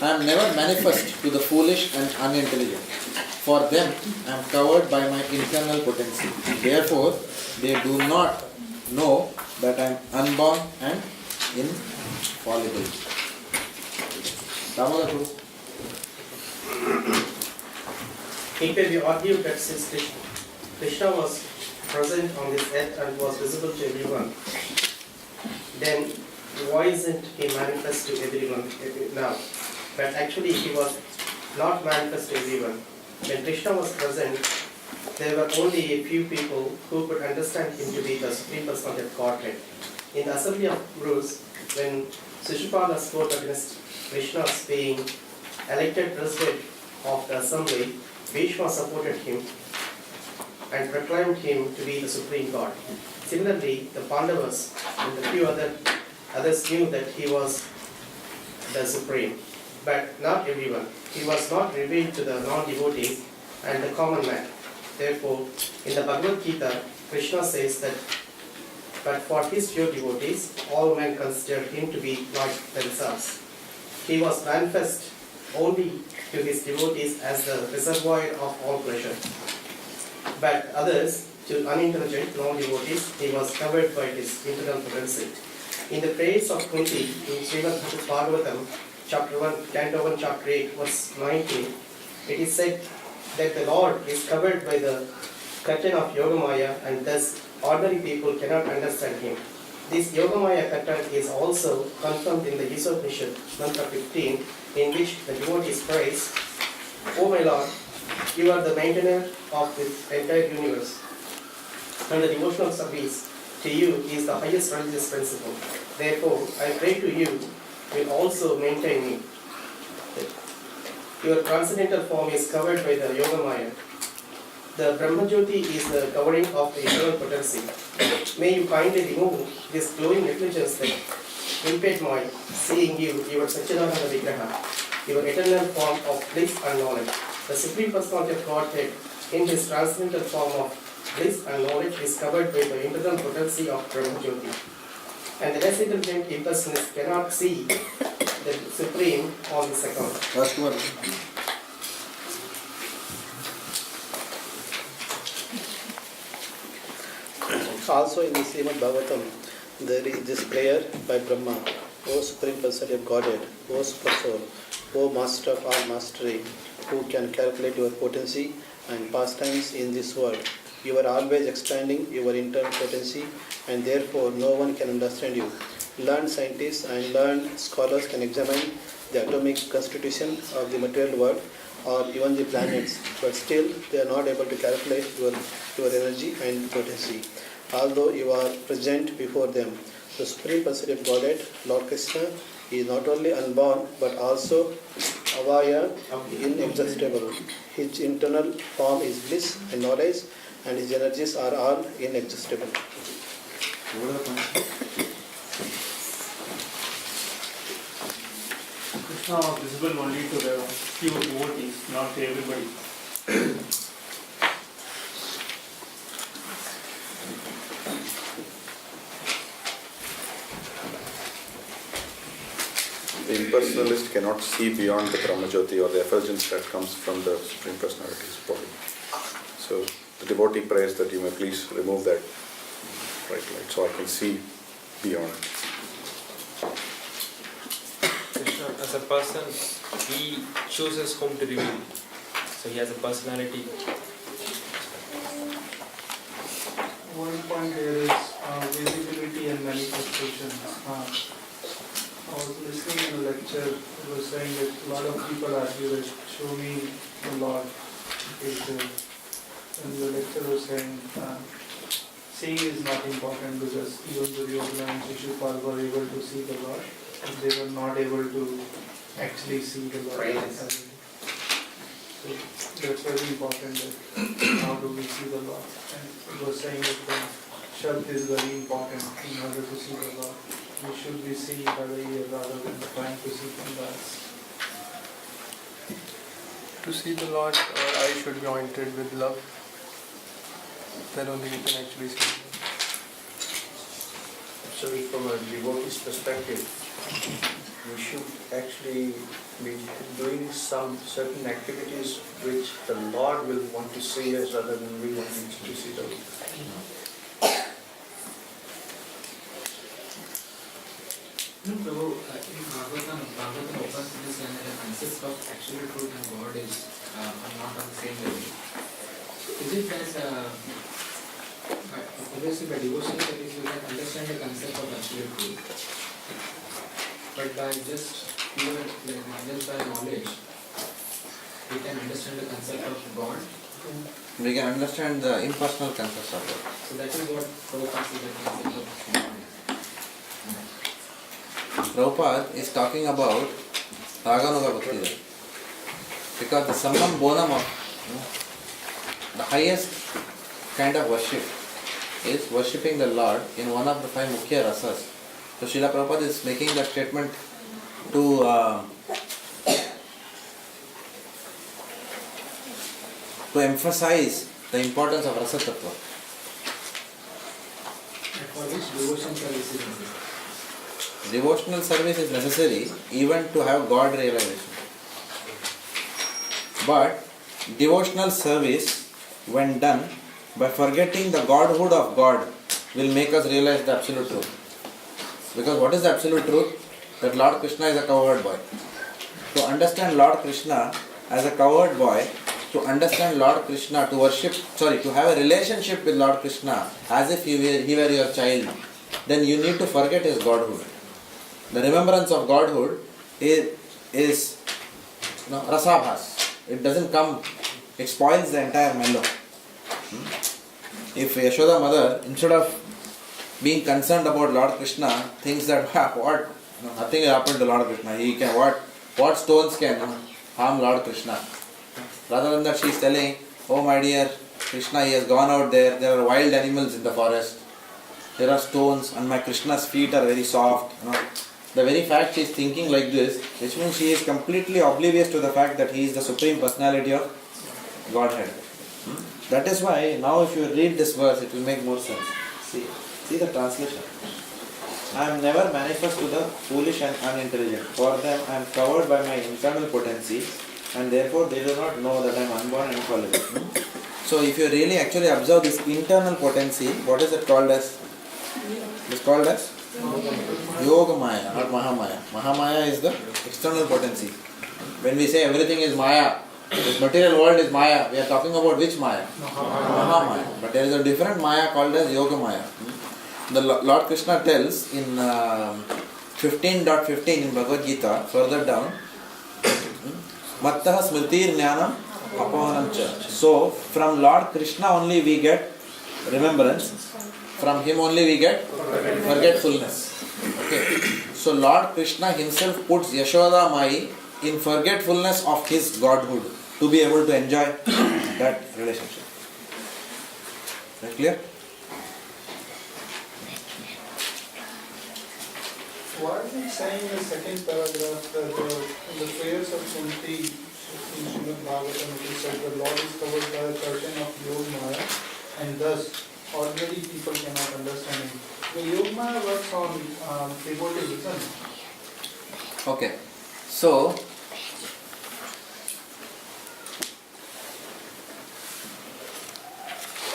I am never manifest to the foolish and unintelligent. For them, I am covered by my internal potency. Therefore, they do not know that I am unborn and infallible. It may be argued that since Krishna was present on this earth and was visible to everyone, then why isn't he manifest to everyone now? But actually he was not manifest to everyone. When Krishna was present, there were only a few people who could understand him to be the Supreme Personality of Godhead. In the assembly of Gurus, when Sishupada spoke against Krishna's being elected president of the assembly, Bhishma supported him and proclaimed him to be the Supreme God. Similarly, the Pandavas and a few others knew that he was the Supreme, but not everyone. He was not revealed to the non-devotees and the common man. Therefore, in the Bhagavad Gita, Krishna says that, but for his pure devotees, all men consider him to be like themselves. He was manifest only to his devotees as the reservoir of all pleasure. But others, to unintelligent non-devotees, he was covered by his internal potency. In the praise of Kunti, in Srimad Bhagavatam, chapter 1, Canto 1, chapter 8, verse 19, it is said that the Lord is covered by the curtain of Yogamaya, and thus ordinary people cannot understand him. This Yogamaya curtain is also confirmed in the Isopanisad, mantra 15, in which the devotees praise, O my Lord, you are the maintainer of this entire universe, and the devotional service to you is the highest religious principle. Therefore, I pray to you, will also maintain me. Your transcendental form is covered by the Yogamaya. The Brahmajyoti is the covering of the eternal potency. May you kindly remove this glowing negligence that impede my seeing you, your Satchidananda Vigraha, your eternal form of bliss and knowledge. The Supreme Personality of Godhead, in his transcendental form of bliss and knowledge, is covered by the internal potency of Brahmajyoti. And the less intelligent impersonalist cannot see the Supreme on this account. Also in the Srimad Bhagavatam, there is this prayer by Brahma, O Supreme Personality of Godhead, O Super Soul, O Master of all mastery, who can calculate your potency and pastimes in this world. You are always expanding your internal potency, and therefore no one can understand you. Learned scientists and learned scholars can examine the atomic constitution of the material world or even the planets, but still they are not able to calculate your energy and potency. Although you are present before them, the Supreme Personality of Godhead, Lord Krishna, is not only unborn but also avaya, inexhaustible. His internal form is bliss and knowledge, and his energies are all inexhaustible. Krishna was visible only to the few devotees, not to everybody. The impersonalist cannot see beyond the Brahmajyoti or the effulgence that comes from the Supreme Personality's body. So the devotee prays that you may please remove that bright light so I can see beyond. Krishna, as a person, he chooses whom to reveal. So he has a personality. One point here is visibility and manifestation. I was listening in a lecture, it was saying that a lot of people argue that show me the Lord is there. And the lecturer was saying, seeing is not important because even Duryodhana and Shishupal were able to see the Lord, but they were not able to actually see the Lord. So that's very important that how do we see the Lord. And it was saying that the Shabd is very important in order to see the Lord. We should be seeing by the ear rather than trying to see from the eyes. To see the Lord, our eye should be anointed with love. Then only we can actually see Him. So from a devotee's perspective, we should actually be doing some certain activities which the Lord will want to see us rather than we wanting to see the Lord. No, Prabhu, in Bhagavatam opens this and the concept of absolute truth and God is are not on the same level. Is it that obviously by devotional service you can understand the concept of absolute truth, but by just by knowledge we can understand the concept of God? We can understand the impersonal concept of God. So that is what Prabhupada says, the concept of God. Prabhupada is talking about Raganuga Bhakti, because the summum bonum of the highest kind of worship is worshipping the Lord in one of the 5 Mukhya Rasas. So Srila Prabhupada is making that statement to emphasize the importance of Rasa Tattva. For which devotion service is necessary? Devotional service is necessary even to have God realization. But devotional service, when done by forgetting the Godhood of God, will make us realize the absolute truth. Because what is the absolute truth? That Lord Krishna is a cowherd boy. To understand Lord Krishna as a cowherd boy, to understand Lord Krishna, to have a relationship with Lord Krishna as if he were your child, then you need to forget his Godhood. The remembrance of Godhood is rasabhas. It doesn't come, it spoils the entire mellow. If Yashoda mother, instead of being concerned about Lord Krishna, thinks that nothing will happen to Lord Krishna. He can what stones can harm Lord Krishna. Rather than that, she is telling, oh my dear Krishna, he has gone out there. There are wild animals in the forest. There are stones, and my Krishna's feet are very soft. The very fact she is thinking like this, which means she is completely oblivious to the fact that he is the Supreme Personality of Godhead. That is why now if you read this verse, it will make more sense. See the translation. I am never manifest to the foolish and unintelligent. For them I am covered by my internal potency, and therefore they do not know that I am unborn and infallible. So if you really actually observe this internal potency, what is it called as? It is called as Yoga Maya, not Mahamaya. Mahamaya is the external potency. When we say everything is Maya, this material world is Maya, we are talking about which Maya? Mahamaya. But there is a different Maya called as Yoga Maya. The Lord Krishna tells in 15.15 in Bhagavad Gita, further down, Mattaha smritir jnanam apahanam cha. So, from Lord Krishna only we get remembrance, from him only we get forgetfulness. Okay. So, Lord Krishna himself puts Yashoda Mai in forgetfulness of his Godhood to be able to enjoy that relationship. Is that clear? What is it saying in the second paragraph that in the prayers of Kunti in Srimad Bhagavatam it is said the Lord is covered by a curtain of Yoga Maya and thus ordinary people cannot understand him. The Yoga Maya works on devotees. Okay. So,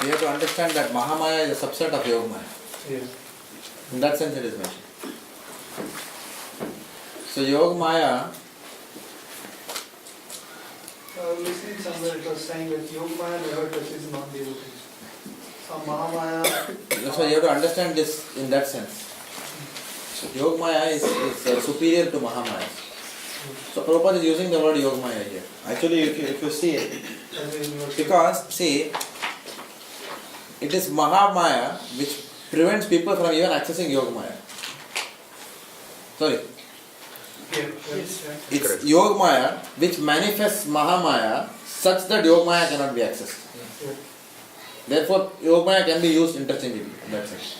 we have to understand that Mahamaya is a subset of Yoga Maya. Yeah. In that sense it is mentioned. So Yoga Maya, listening somewhere it was saying that Yoga Maya never touches non-devotees. So Mahamaya... so you have to understand this in that sense. Yoga Maya is superior to Mahamaya. So Prabhupada is using the word Yoga Maya here. Actually if you see it, because see, it is Mahamaya which prevents people from even accessing Yogamaya. Sorry. It's Yogamaya which manifests Mahamaya such that Yogamaya cannot be accessed. Therefore, Yogamaya can be used interchangeably. That's it.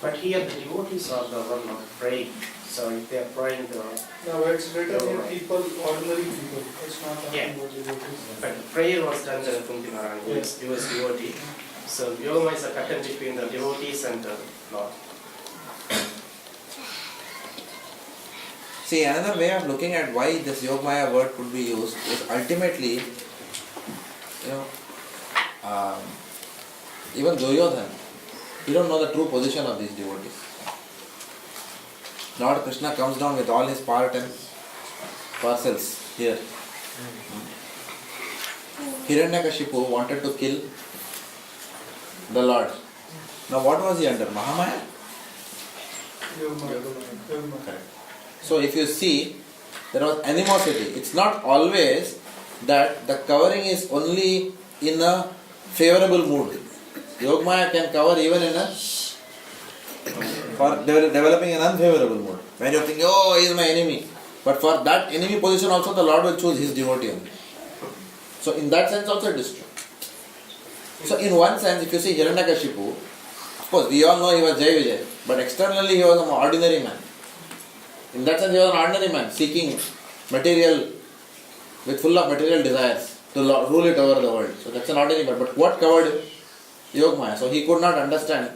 But here the devotees are the one not praying. So if they are praying the... No, it's written in people, ordinary people. It's not talking about devotees. But prayer was done by Kunti Maharani, who was devotee. So Yogamaya is a curtain between the devotees and the Lord. See, another way of looking at why this Yogamaya word could be used is ultimately, even Duryodhana, he don't know the true position of these devotees. Lord Krishna comes down with all his part and parcels here. Hiranyakashipu wanted to kill the Lord. Now what was he under? Mahamaya? Correct. So if you see, there was animosity. It's not always that the covering is only in a favorable mood. Yogamaya can cover even in a for developing an unfavorable mood. When you think, oh, he is my enemy. But for that enemy position also the Lord will choose his devotee only. So in that sense also it is true. So in one sense, if you see Hiranyakashipu, of course we all know he was Jai Vijay, but externally he was an ordinary man. In that sense he was an ordinary man, seeking material, with full of material desires to rule it over the world. So that's an ordinary man. But what covered him? Yogamaya. So he could not understand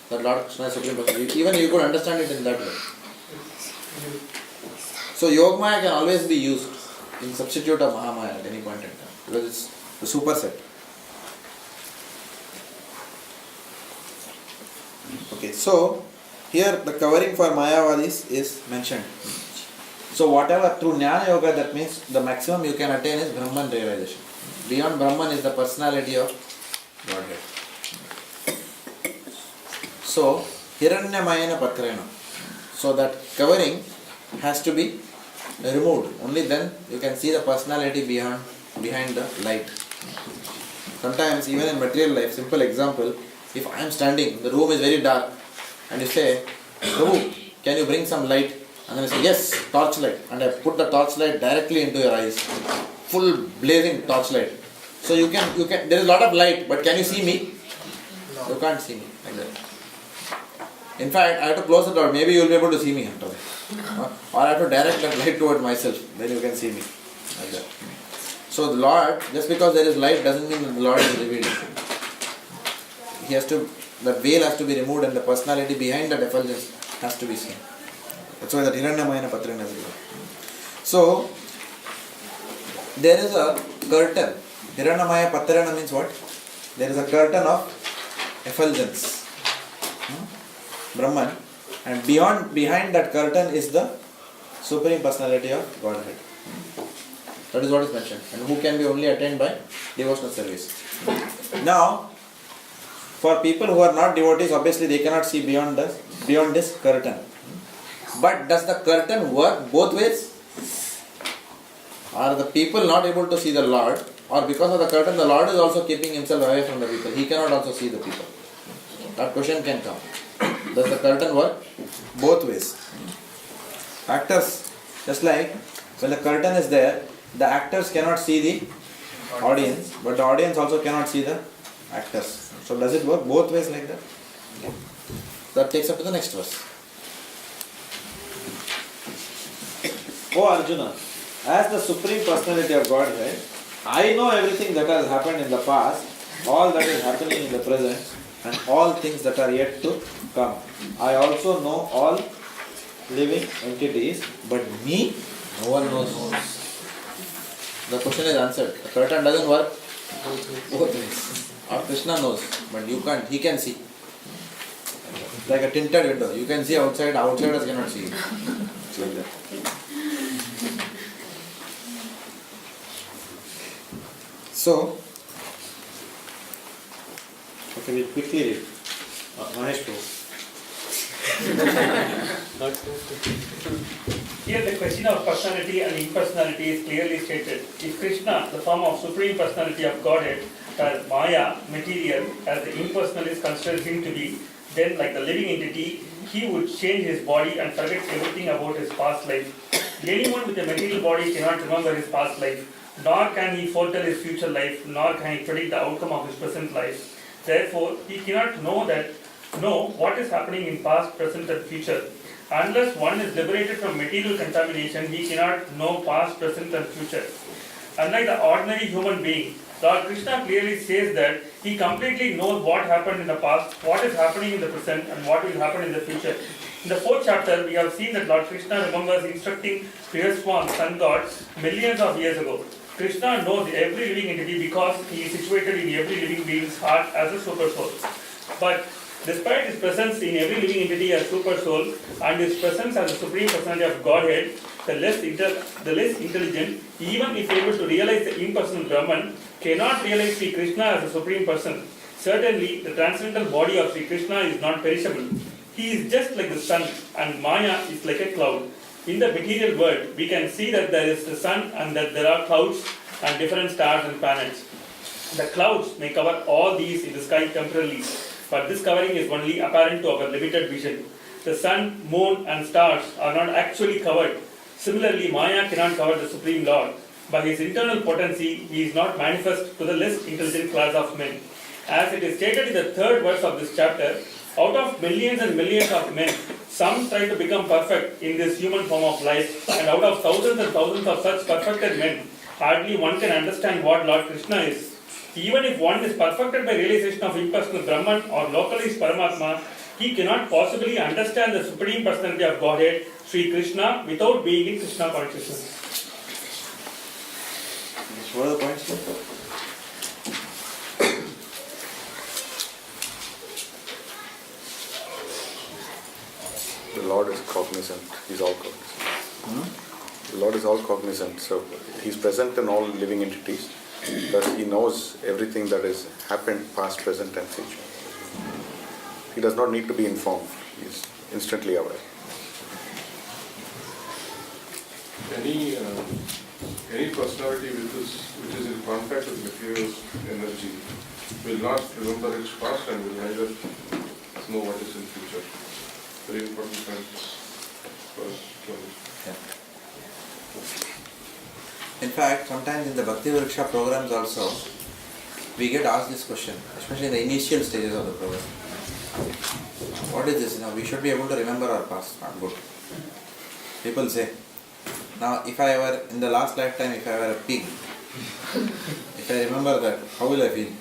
that Lord Krishna is Supreme Personality. Even he could understand it in that way. So Yogamaya can always be used in substitute of Mahamaya at any point in time, because it's the superset. Okay, so here the covering for Mayavadis is mentioned. So whatever through Jnana Yoga, that means the maximum you can attain is Brahman realization. Beyond Brahman is the personality of Godhead. So Hiranyamayana Patrena. So that covering has to be removed. Only then you can see the personality behind the light. Sometimes even in material life, simple example, if I am standing, the room is very dark, and you say, Prabhu, can you bring some light? And then I say, yes, torchlight. And I put the torchlight directly into your eyes. Full blazing torchlight. So you can, there is a lot of light, but can you see me? No. You can't see me like that. In fact, I have to close the door. Maybe you will be able to see me after that. Or I have to direct that light towards myself. Then you can see me like that. So the Lord, just because there is light doesn't mean that the Lord is revealed. The veil has to be removed and the personality behind that effulgence has to be seen. That's why that Hiranyamayana Patrena is given. So, there is a curtain. Hiranyamaya Patrena means what? There is a curtain of effulgence. Brahman. And behind that curtain is the Supreme Personality of Godhead. That is what is mentioned. And who can be only attained by devotional service. Now, for people who are not devotees, obviously they cannot see beyond this curtain. But does the curtain work both ways? Are the people not able to see the Lord? Or because of the curtain, the Lord is also keeping himself away from the people. He cannot also see the people. That question can come. Does the curtain work both ways? Actors, just like when the curtain is there, the actors cannot see the audience, but the audience also cannot see the actors. So does it work both ways like that? That takes up to the next verse. O Arjuna, as the Supreme Personality of Godhead, I know everything that has happened in the past, all that is happening in the present, and all things that are yet to come. I also know all living entities, but me, no one knows. The question is answered. The curtain doesn't work both ways. Or Krishna knows, but you can't. He can see. Like a tinted window. You can see outside, outsiders cannot see. It's like that. So, okay, we'll quickly read. Mahesh Prabhu. Here the question of personality and impersonality is clearly stated. If Krishna, the form of Supreme Personality of Godhead, as Maya, material, as the impersonalist considers him to be, then like the living entity, he would change his body and forget everything about his past life. Anyone with a material body cannot remember his past life, nor can he foretell his future life, nor can he predict the outcome of his present life. Therefore, he cannot know what is happening in past, present and future. Unless one is liberated from material contamination, he cannot know past, present and future. Unlike the ordinary human being, Lord Krishna clearly says that he completely knows what happened in the past, what is happening in the present and what will happen in the future. In the 4th chapter, we have seen that Lord Krishna remembers instructing Priyaswan, sun god, millions of years ago. Krishna knows every living entity because he is situated in every living being's heart as a super soul. But despite his presence in every living entity as super soul and his presence as the Supreme Personality of Godhead, the less intelligent, even if able to realize the impersonal Brahman, cannot realize Sri Krishna as a Supreme Person. Certainly, the transcendental body of Sri Krishna is not perishable. He is just like the sun and Maya is like a cloud. In the material world, we can see that there is the sun and that there are clouds and different stars and planets. The clouds may cover all these in the sky temporarily, but this covering is only apparent to our limited vision. The sun, moon and stars are not actually covered. Similarly, Maya cannot cover the Supreme Lord. By his internal potency, he is not manifest to the less intelligent class of men. As it is stated in the 3rd verse of this chapter, out of millions and millions of men, some try to become perfect in this human form of life, and out of thousands and thousands of such perfected men, hardly one can understand what Lord Krishna is. Even if one is perfected by realization of impersonal Brahman or localized Paramatma, he cannot possibly understand the Supreme Personality of Godhead, Sri Krishna, without being in Krishna consciousness. What are the points? The Lord is cognizant. He's all cognizant. The Lord is all cognizant. So He's present in all living entities. Thus He knows everything that has happened, past, present and future. He does not need to be informed. He is instantly aware. Any personality which is in contact with material energy will not remember its past and will neither know what is in future. Very important point for us to understand. In fact, sometimes in the Bhakti Workshop programs also, we get asked this question, especially in the initial stages of the program. What is this? We should be able to remember our past. Not good. People say, now if I were, in the last lifetime, if I were a pig, if I remember that, how will I feel?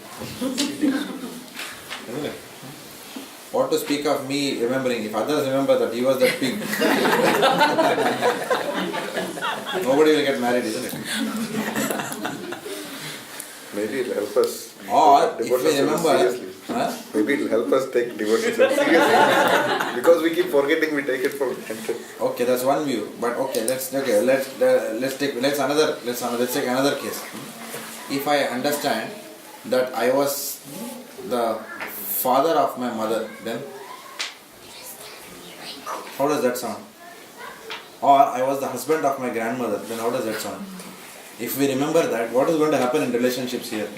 Isn't it? What to speak of me remembering, if others remember that he was that pig. Nobody will get married, isn't it? Maybe it will help us. Or if we remember, maybe it will help us take devotion seriously. Because we keep forgetting, we take it for granted. Okay, that's one view. But let's take another case. If I understand that I was the father of my mother, then how does that sound? Or I was the husband of my grandmother, then how does that sound? If we remember that, what is going to happen in relationships here?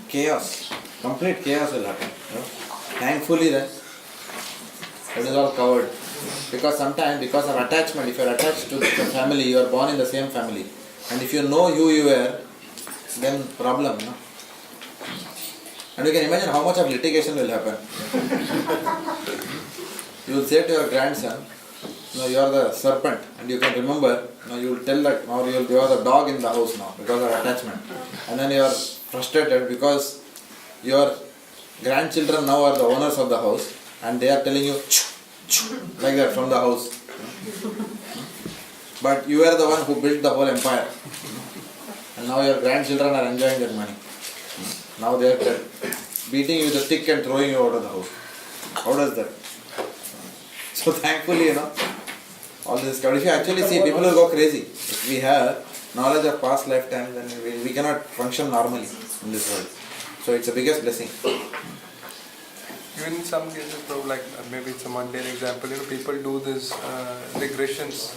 Chaos. Complete chaos will happen. Thankfully that is all covered. Because sometimes, because of attachment, if you are attached to the family, you are born in the same family. And if you know who you were, then problem. And you can imagine how much of litigation will happen. You will say to your grandson, you are the serpent, and you can remember, you will tell that, or you are the dog in the house now because of attachment. And then you are frustrated because your grandchildren now are the owners of the house and they are telling you like that from the house. But you are the one who built the whole empire. And now your grandchildren are enjoying their money. Now they are beating you with a stick and throwing you out of the house. How does that? So thankfully, all this stuff. If you actually see, people will go crazy. If we have knowledge of past lifetimes, then we cannot function normally in this world. So it's the biggest blessing. Even in some cases, like maybe it's a mundane example, people do this regressions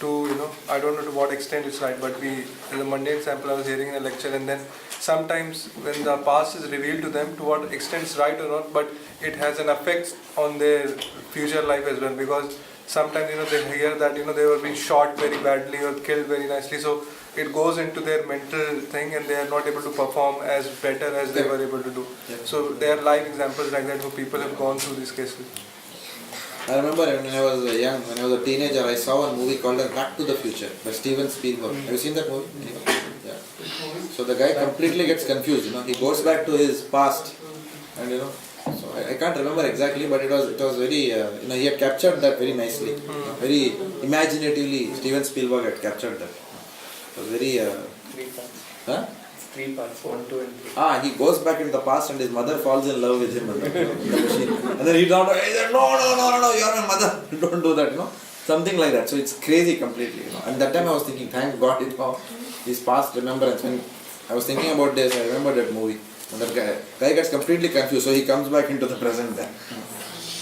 to, I don't know to what extent it's right, but in the mundane example, I was hearing in a lecture and then sometimes when the past is revealed to them, to what extent it's right or not, but it has an effect on their future life as well, because sometimes they hear that they were being shot very badly or killed very nicely, so it goes into their mental thing and they are not able to perform as better as they were able to do. So there are live examples like that where people have gone through these cases. I remember when I was young, when I was a teenager, I saw a movie called Back to the Future by Steven Spielberg. Have you seen that movie? Yeah. So the guy completely gets confused. He goes back to his past, and so I can't remember exactly, but it was very he had captured that very nicely, very imaginatively. Steven Spielberg had captured that. It was very. 3 parts, 1, 2 and 3. He goes back into the past and his mother falls in love with him and the machine. And then he down, he said, no, you're my mother. Don't do that, Something like that. So it's crazy completely, And that time I was thinking, thank God, his past remembrance. When I was thinking about this, I remember that movie. And that guy gets completely confused, so he comes back into the present then.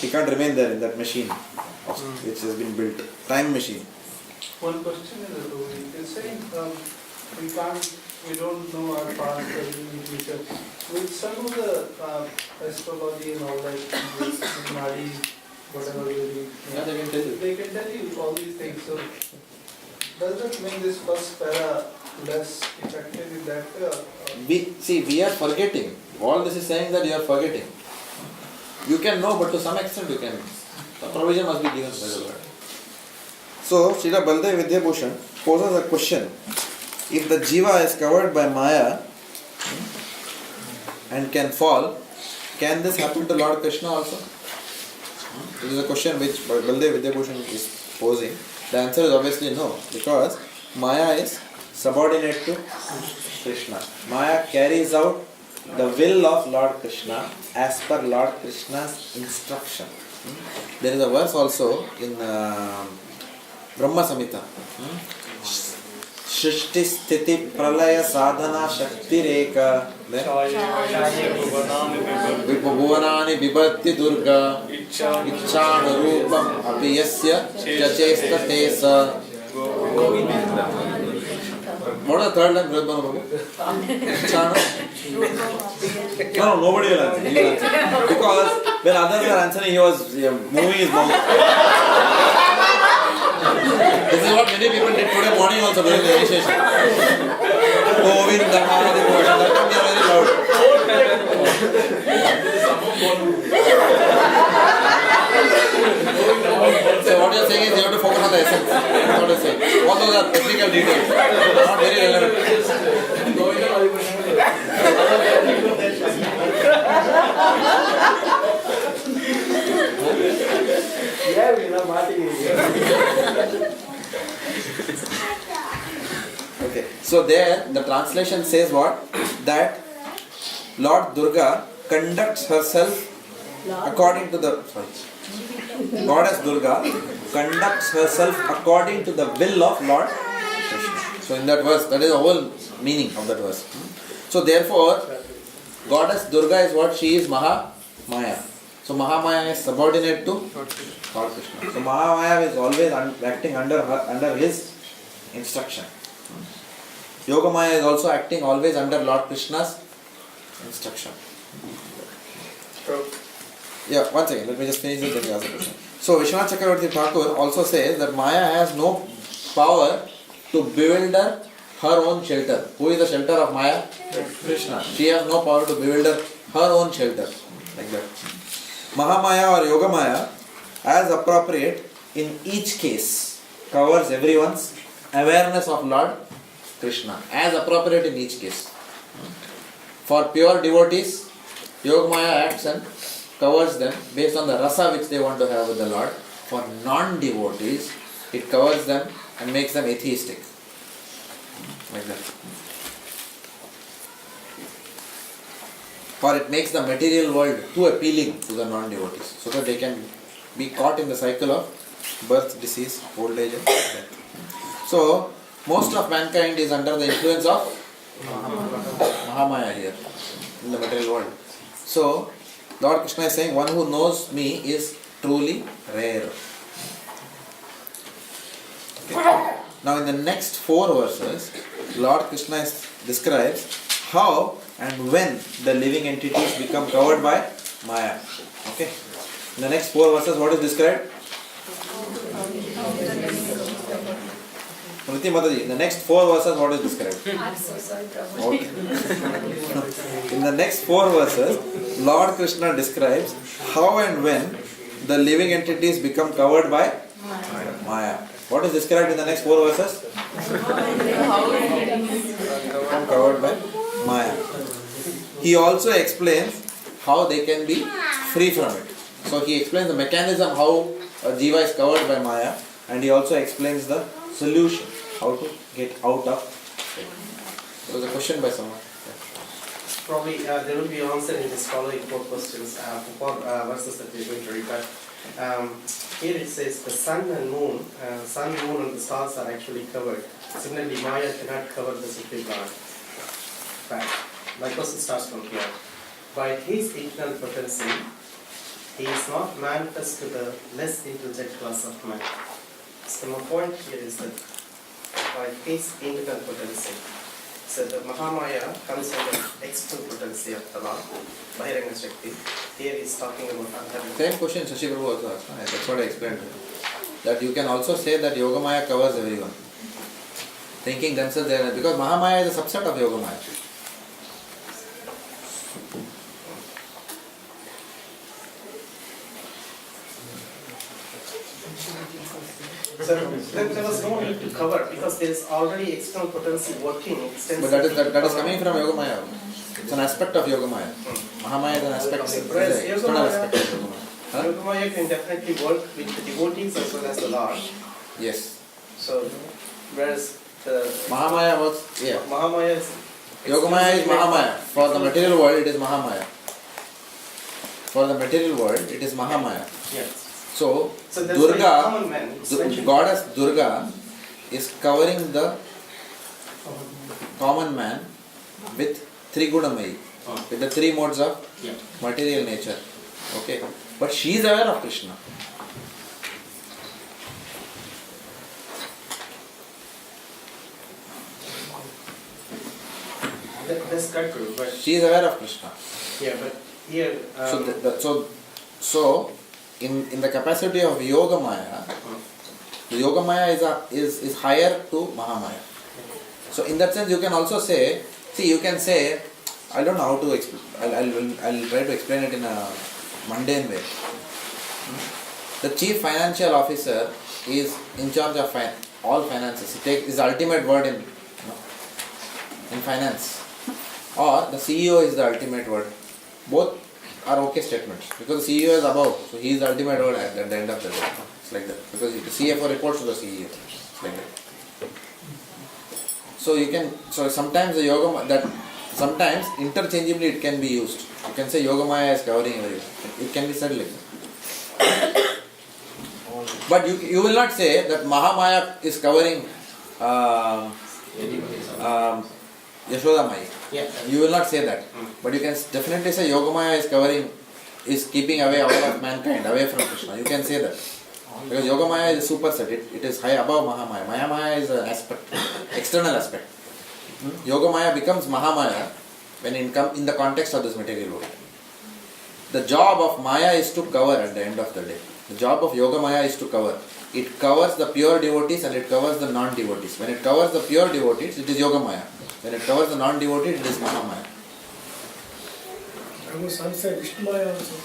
He can't remain there in that machine, which has been built. Time machine. One question is, you're saying we don't know our past or the future. With some of the astrology and all that, Nadi, whatever they can tell you all these things. So does that make this first para less effective in that way? We are forgetting. All this is saying that you are forgetting. You can know, but to some extent you can. The provision must be given by the Lord. So, Srila Bhaktivedanta VedaBase poses a question. If the jiva is covered by Maya and can fall, can this happen to Lord Krishna also? This is a question which Bhaktivedanta VedaBase is posing. The answer is obviously no, because Maya is subordinate to Krishna. Maya carries out the will of Lord Krishna as per Lord Krishna's instruction. There is a verse also in Brahma Samhita. Shrishti Sthiti Pralaya Sadhana Shakti Reka Bhuvanani Vibhatti Durga Ichchana Rupam Apiyasya Chachesta Tesa. What is the third line, Brother Babu? No, nobody will answer. He will answer. Because when others were answering, he was moving his mouth. This is what many people did today morning also during the initiation. Govinda Hare Krishna, that time they are very loud. So what you are saying is you have to focus on the essence. That's what you are saying. All those are technical details, not very relevant. Okay, so there the translation says what? That Lord Durga conducts herself according to the Goddess Durga conducts herself according to the will of Lord Krishna. So in that verse, that is the whole meaning of that verse. So therefore, Goddess Durga is what? She is Mahamaya. So Mahamaya is subordinate to Lord Krishna. So Mahamaya is always acting under his instruction. Yogamaya is also acting always under Lord Krishna's instruction. Yeah, one second, let me just finish this, then you ask the question. So Vishwanath Chakravarti Thakur also says that Maya has no power to bewilder her own shelter. Who is the shelter of Maya? Krishna. She has no power to bewilder her own shelter. Like that. Mahamaya or Yogamaya, as appropriate in each case, covers everyone's awareness of Lord Krishna. As appropriate in each case. For pure devotees, Yogamaya acts and covers them based on the rasa which they want to have with the Lord. For non-devotees, it covers them and makes them atheistic. Like that. For it makes the material world too appealing to the non-devotees, so that they can be caught in the cycle of birth, disease, old age and death. So, most of mankind is under the influence of Mahamaya here, in the material world. So, Lord Krishna is saying, one who knows me is truly rare. Okay. Now in the next 4 verses, Lord Krishna describes how and when the living entities become covered by Maya. Okay. In the next 4 verses, what is described? Mriti Mataji, in the next 4 verses, what is described? I'm so sorry, Prabhu. Okay. In the next 4 verses, Lord Krishna describes how and when the living entities become covered by Maya. What is described in the next 4 verses? Become covered by Maya. He also explains how they can be free from it. So he explains the mechanism how a jiva is covered by Maya, and he also explains the solution, how to get out of it. There was a question by someone. Probably there will be answer in this following 4 questions, 4 verses that we are going to read. But here it says the sun, moon, and the stars are actually covered. Similarly, Maya cannot cover the Supreme Lord. Right. My question starts from here. By his eternal potency, he is not manifest to the less intelligent class of man. So my point here is that by his internal potency, so the Mahamaya comes from the external potency of the Lord, Bahiranga Shakti. Here he is talking about Antara. Same question Shashi Prabhu also asked. That's what I explained to you. That you can also say that Yogamaya covers everyone. Thinking themselves there, because Mahamaya is a subset of Yogamaya. So there was no need to cover because there is already external potency working extensively. But that is coming from Yogamaya. It's an aspect of Yogamaya. Mahamaya is an aspect, Whereas is an external aspect of Yogamaya. Huh? Yogamaya can definitely work with the devotees as well as the Lord. Yes. So, whereas the Mahamaya works, yeah. Mahamaya is Yogamaya is Mahamaya. For the material world, it is Mahamaya. For the material world, it is Mahamaya. Yes. So that's why Durga, common man is mentioned. goddess Durga is covering the common man with 3 Gunamayi, with the 3 modes of material nature. Okay, but she is aware of Krishna. That's quite true, but She is aware of Krishna. yeah, but here So in the capacity of Yogamaya, the Yogamaya is higher to Mahamaya. So in that sense, you can also say, you can say, I don't know how to explain. I'll try to explain it in a mundane way. The chief financial officer is in charge of all finances. He takes his ultimate word in finance. Or the CEO is the ultimate word. Both are okay statements because the CEO is above, so he is the ultimate word at the end of the day. It's like that because the CFO reports to the CEO. It's like that. So sometimes the yoga that sometimes interchangeably it can be used. You can say Yogamaya is covering everything. It can be said like that. But you will not say that Mahamaya is covering Yashodamaya. Yeah. You will not say that. But you can definitely say Yogamaya is keeping away all of mankind, away from Krishna. You can say that. Because Yogamaya is a superset. It is high above Mahamaya. Mahamaya is an aspect, external aspect. Yogamaya becomes Mahamaya when in the context of this material world. The job of Maya is to cover at the end of the day. The job of Yogamaya is to cover. It covers the pure devotees and it covers the non-devotees. When it covers the pure devotees, it is Yogamaya. When it covers the non-devotees, it is Mahamaya. Some say Vishnumaya also.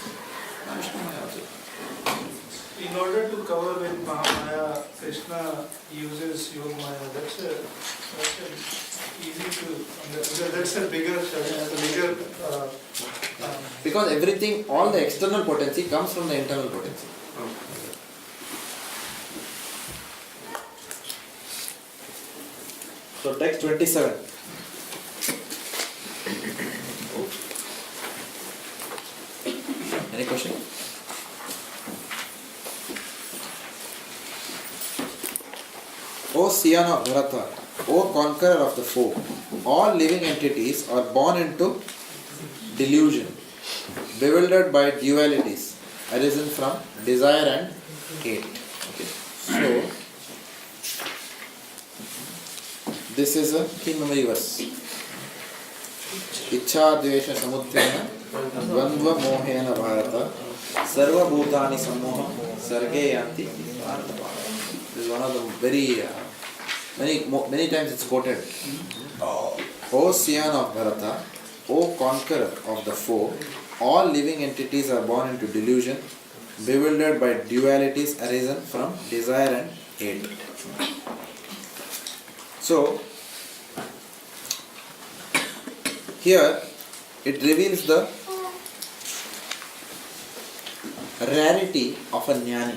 In order to cover with Mahamaya, Krishna uses Yogamaya. That's easy to understand. That's a bigger Because everything, all the external potency comes from the internal potency. So text 27. Any question? O scion of Bharata, O conqueror of the foe, all living entities are born into delusion, bewildered by dualities arisen from desire and hate. Okay. So, this is a key memory verse. Ichha Dvesha Samuddhyana Dvandva Mohena Bharata Sarva Bhutani Sammoha Sarge Yanti Bharata. This is one of the very many times it's quoted. O Scion of Bharata, O conqueror of the foe, all living entities are born into delusion, bewildered by dualities arisen from desire and hate. So, here it reveals the rarity of a jnani.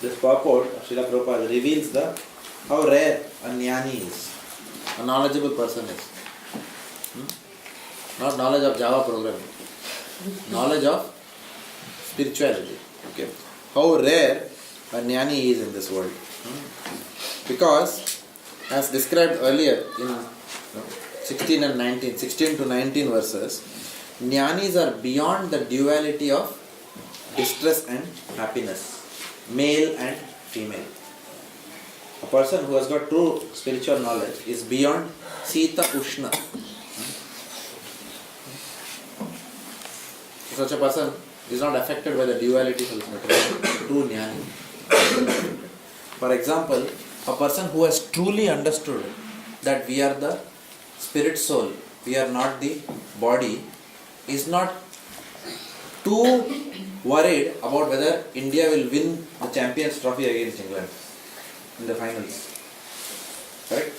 This purport of Srila Prabhupada reveals how rare a jnani is, a knowledgeable person is. Not knowledge of Java programming, knowledge of spirituality. Okay, how rare a jnani is in this world. Because, as described earlier in 16 to 19 verses, jnanis are beyond the duality of distress and happiness, male and female. A person who has got true spiritual knowledge is beyond Sita Ushna. Such a person is not affected by the dualities of this material. True jnani. For example, a person who has truly understood that we are the spirit soul, we are not the body, is not too worried about whether India will win the Champions Trophy against England in the finals. Correct?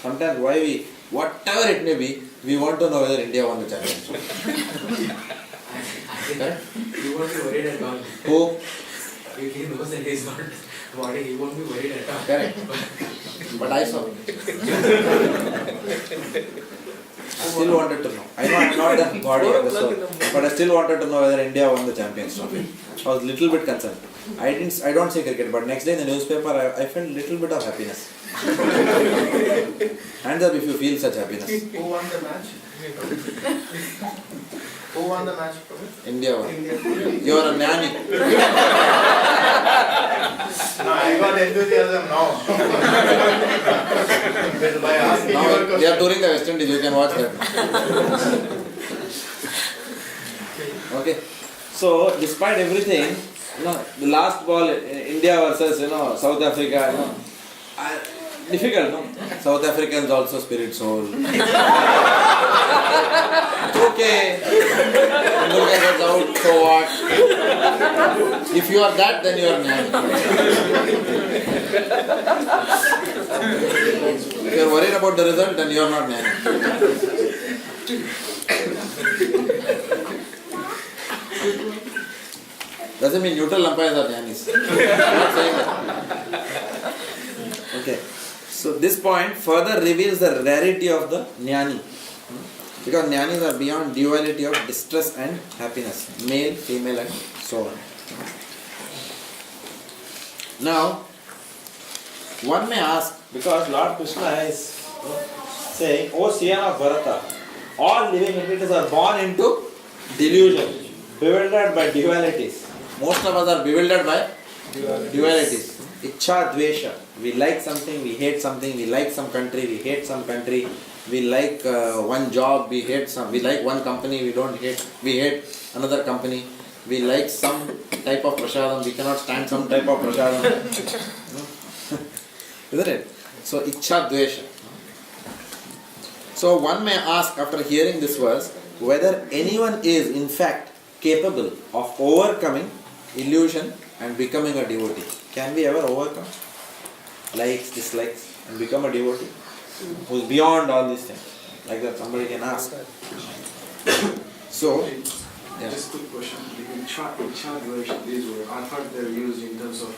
Sometimes whatever it may be, we want to know whether India won the championship. You won't be worried at all. Who? If he knows that he is not body, he won't be worried at all. Correct. But I saw. I still wanted to know. I know I am not the body of the soul, but I still wanted to know whether India won the Champions Trophy. I was a little bit concerned. I don't say cricket, but next day in the newspaper I felt a little bit of happiness. Hands up if you feel such happiness. Who won the match? Who won the match? India won. You are a jnani. No, I got enthusiasm now. By asking Now your they are touring the West Indies, you can watch that. Okay. So despite everything, the last ball, India versus South Africa, difficult, no? South Africans also spirit soul. Okay. Look at us out, so what? If you are that, then you are jnani. If you are worried about the result, then you are not jnani. Doesn't mean neutral umpires are jnanis. I'm not saying that. Okay. So this point further reveals the rarity of the jnani. Because jnanis are beyond duality of distress and happiness, male, female and so on. Now, one may ask, because Lord Krishna is saying, O Scion of Bharata, all living entities are born into delusion, bewildered by dualities. Most of us are bewildered by dualities. Ichha Dvesha. We like something, we hate something, we like some country, we hate some country, we like one job, we like one company, we hate another company, we like some type of prasadam, we cannot stand some type of prasadam. Isn't it? So, Ichha Dvesha. So, one may ask after hearing this verse, whether anyone is in fact capable of overcoming illusion and becoming a devotee. Can we ever overcome likes, dislikes and become a devotee who is beyond all these things? Like that somebody can ask. So, Just quick question. In Ichha Dvesha, these were, I thought they were used in terms of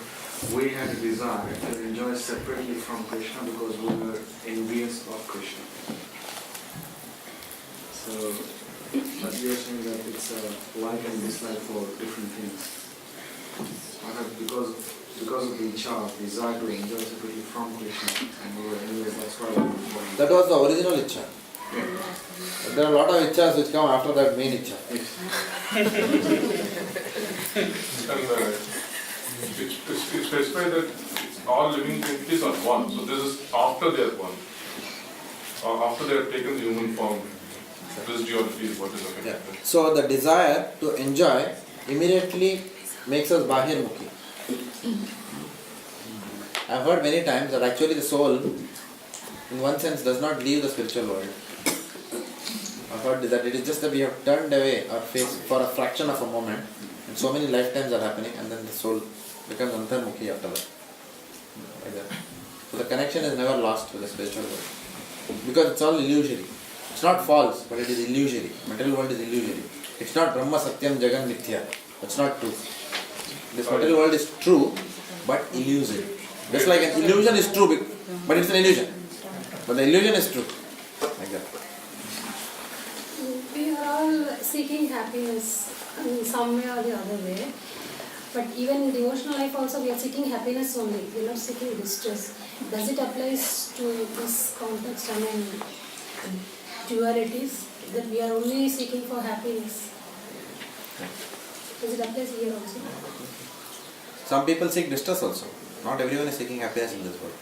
we had a desire to enjoy separately from Krishna because we were envious of Krishna. So, but you're saying that it's a like and dislike for different things. I thought because of the Ichha, desire to enjoy separately from Krishna, and we were envious, that's why we were. that was the original Ichha. Yeah. But there are a lot of Ichhas which come after that main Ichha. And it's specified that all living entities are one. So this is after they are one. after they have taken the human form, this duality is what is affected. Yeah. So the desire to enjoy immediately makes us bahirmukhi. I've heard many times that actually the soul, in one sense, does not leave the spiritual world. I've heard that it is just that we have turned away our face for a fraction of a moment, and so many lifetimes are happening, and then the soul becomes antarmukhi after that. Like that. So the connection is never lost with the spiritual world. Because it's all illusory. It's not false, but it is illusory. Material world is illusory. It's not Brahma Satyam Jagan Mithya. That's not true. This material world is true, but illusory. Just like an illusion is true, but it's an illusion. But the illusion is true. Like that. We are all seeking happiness in some way or the other way. But even in devotional life also we are seeking happiness only. We are not seeking distress. Does it apply to this context? I mean, dualities, that we are only seeking for happiness. Does it apply here also? Some people seek distress also. Not everyone is seeking happiness in this world.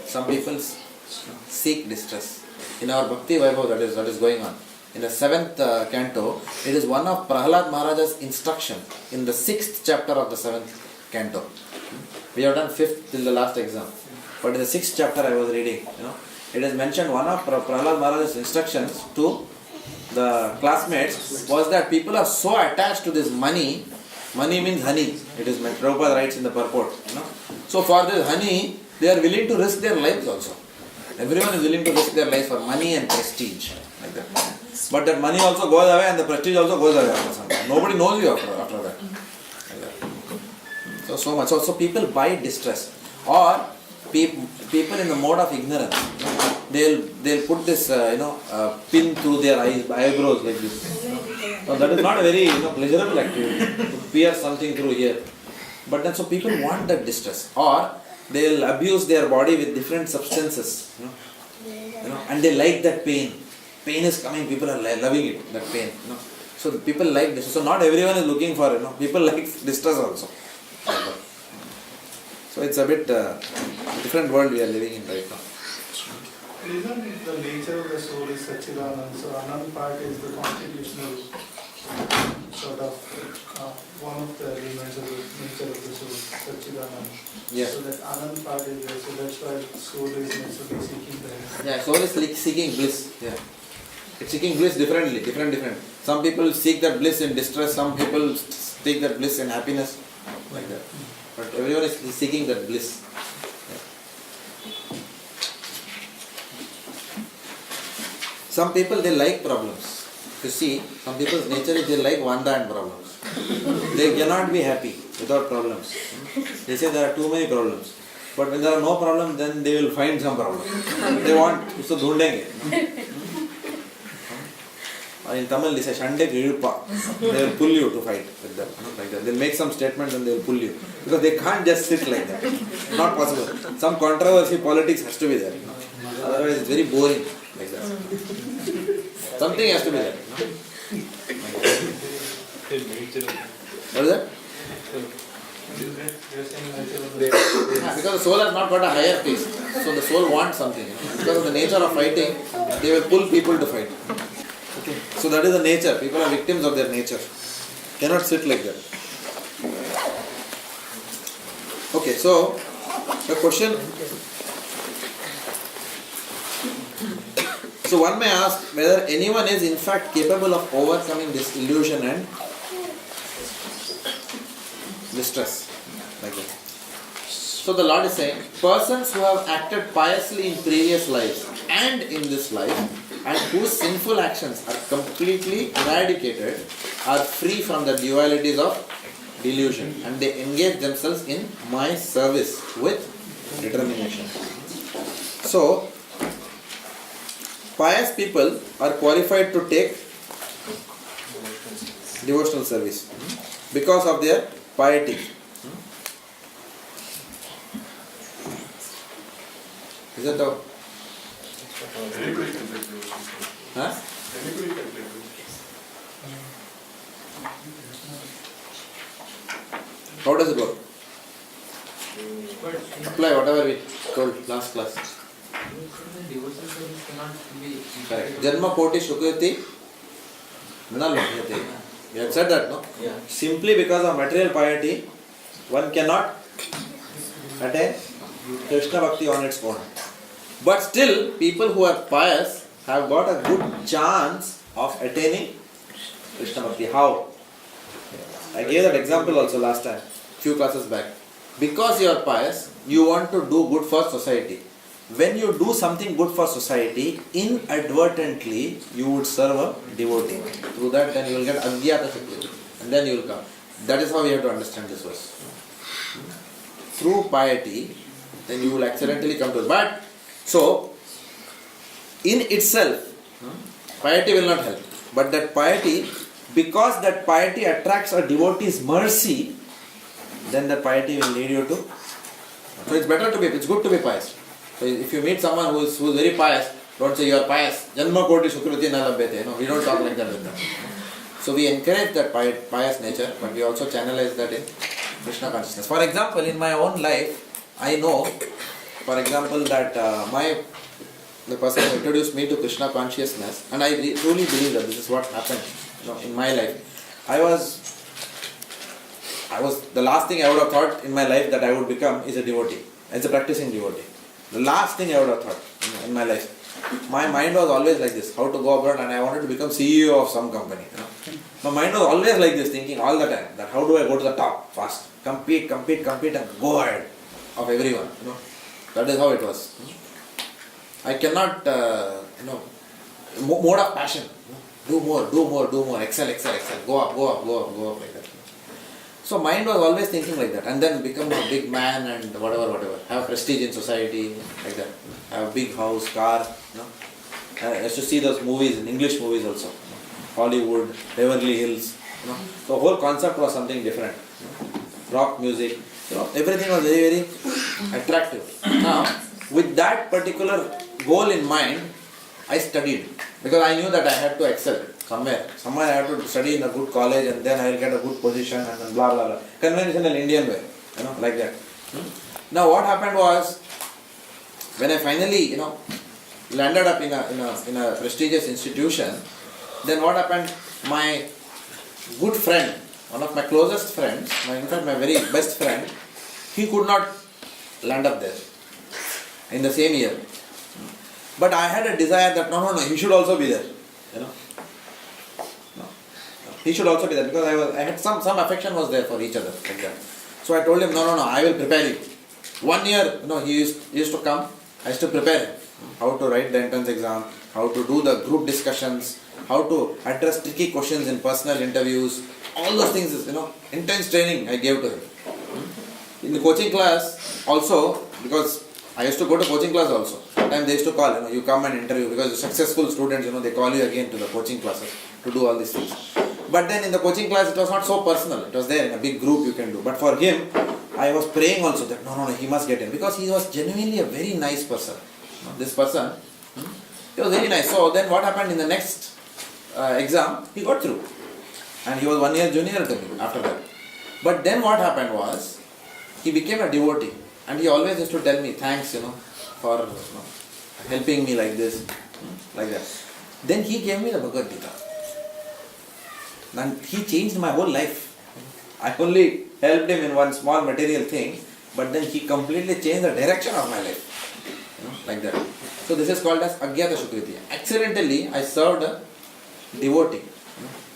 Some people seek distress. In our Bhakti Vaibhav that is going on. In the 7th canto, it is one of Prahlad Maharaja's instruction in the 6th chapter of the 7th canto. We have done 5th till the last exam. But in the 6th chapter I was reading, it is mentioned one of Prahlad Maharaja's instructions to the classmates was that people are so attached to this money. Money means honey. It is meant. Prabhupada writes in the purport. So for this honey, they are willing to risk their lives also. Everyone is willing to risk their life for money and prestige. Like that. But that money also goes away and the prestige also goes away after some time. Nobody knows you after that. Like that. So much. So people buy distress. Or people in the mode of ignorance. They'll put this pin through their eyebrows like this. So that is not a very pleasurable activity to pierce something through here. But then so people want that distress. Or they'll abuse their body with different substances. And they like that pain. Pain is coming, people are loving it, that pain. So people like this. So not everyone is looking for people like distress also. So it's a bit different world we are living in right now. Isn't the nature of the soul is Satchidanand, so another part is the constitutional sort of one of the elements of the nature of the soul, Satchidanand. Yeah. So that another part is there, so that's why soul is necessarily seeking that. Yeah, soul is seeking bliss. Yeah. It's seeking bliss differently, different. Some people seek that bliss in distress, some people seek that bliss in happiness, like that. But everyone is seeking that bliss. Yeah. Some people, they like problems. You see, some people's nature is they like Vanda and problems. They cannot be happy without problems. They say there are too many problems. But when there are no problems, then they will find some problem. They want, so dhundenge. In Tamil, they say, Shande Kiruppa. They will pull you to fight with them. Like that. They'll make some statements and they will pull you. Because they can't just sit like that. Not possible. Some controversy, politics has to be there. Otherwise, it's very boring. Like that. Something has to be there. What is that? Because the soul has not got a higher taste. So the soul wants something. Because of the nature of fighting, they will pull people to fight. Okay. So that is the nature. People are victims of their nature. Cannot sit like that. Okay, so the question. So one may ask whether anyone is in fact capable of overcoming this illusion and distress. Like that. So the Lord is saying, persons who have acted piously in previous lives and in this life, and whose sinful actions are completely eradicated, are free from the dualities of delusion, and they engage themselves in my service with determination. So, pious people are qualified to take devotional service because of their piety. Is that how? Anybody can take devotion. Huh? Anybody can take devotion. How does it work? Apply whatever we told last class. Devotional service cannot be. Correct. Janma koti shukriti na labhyate. You have said that, no? Yeah. Simply because of material piety, one cannot attain Krishna Bhakti on its own. But still, people who are pious have got a good chance of attaining Krishna Bhakti. How? I gave that example also last time, few classes back. Because you are pious, you want to do good for society. When you do something good for society, inadvertently you would serve a devotee. Through that, then you will get Agyata Shakti. And then you will come. That is how we have to understand this verse. Through piety, then you will accidentally come to it. But, so, in itself, piety will not help. But that piety, because that piety attracts a devotee's mercy, then that piety will lead you to. So it's better to be, it's good to be pious. So if you meet someone who is very pious, don't say you are pious. Janma koti shukriti na labhyate. No, we don't talk like that with them. So we encourage that pious nature, but we also channelize that in Krishna consciousness. For example, in my own life, I know, for example, that the person who introduced me to Krishna consciousness, and I truly believe that this is what happened, in my life. I was the last thing I would have thought in my life that I would become is a devotee, as a practicing devotee. The last thing I would have thought in my life. My mind was always like this, how to go abroad, and I wanted to become CEO of some company. My mind was always like this, thinking all the time that how do I go to the top fast, compete and go ahead of everyone. That is how it was. I cannot, mode of passion. Do more, excel, go up like that. So mind was always thinking like that, and then become a big man and whatever, have prestige in society, like that, have a big house, car, I used to see those movies, in English movies also, Hollywood, Beverly Hills, the whole concept was something different, rock music, everything was very, very attractive. Now, with that particular goal in mind, I studied, because I knew that I had to excel somewhere I have to study in a good college, and then I will get a good position, and then blah blah blah. Conventional Indian way, like that. Now what happened was, when I finally, landed up in a prestigious institution, then what happened? My good friend, one of my closest friends, in fact my very best friend, he could not land up there in the same year. But I had a desire that no, he should also be there. He should also be there, because I had some affection was there for each other, like that. So I told him, no, I will prepare you. 1 year, he used to come. I used to prepare him. How to write the entrance exam, how to do the group discussions, how to address tricky questions in personal interviews. All those things is, intense training I gave to him. In the coaching class also, because I used to go to coaching class also. Sometimes they used to call, you come and interview, because the successful students, they call you again to the coaching classes to do all these things. But then in the coaching class, it was not so personal. It was there in a big group you can do. But for him, I was praying also that no, he must get in, because he was genuinely a very nice person. This person, he was very nice. So then what happened in the next exam, he got through. And he was 1 year junior to me after that. But then what happened was, he became a devotee. And he always used to tell me, thanks, for helping me like this, like that. Then he gave me the Bhagavad Gita. And he changed my whole life. I only helped him in one small material thing, but then he completely changed the direction of my life. Like that. So this is called as Agyata Shukriti. Accidentally, I served a devotee.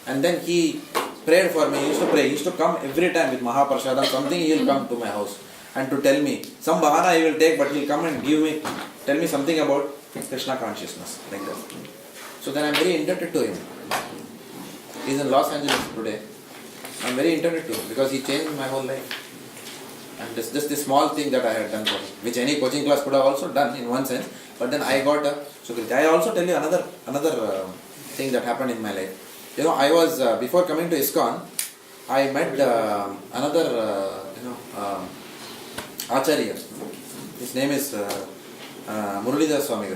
And then he prayed for me. He used to pray. He used to come every time with Mahaprashadam, something he will come to my house and to tell me. Some bahana he will take, but he will come and tell me something about Krishna consciousness. Like that. So then I am very indebted to him. He is in Los Angeles today. I am very indebted to him because he changed my whole life. And just this small thing that I had done for him, which any coaching class could have also done in one sense, but then I got a Sukriti. I also tell you another thing that happened in my life. I was, before coming to ISKCON, I met another, Acharya. His name is Muralidhar Swami.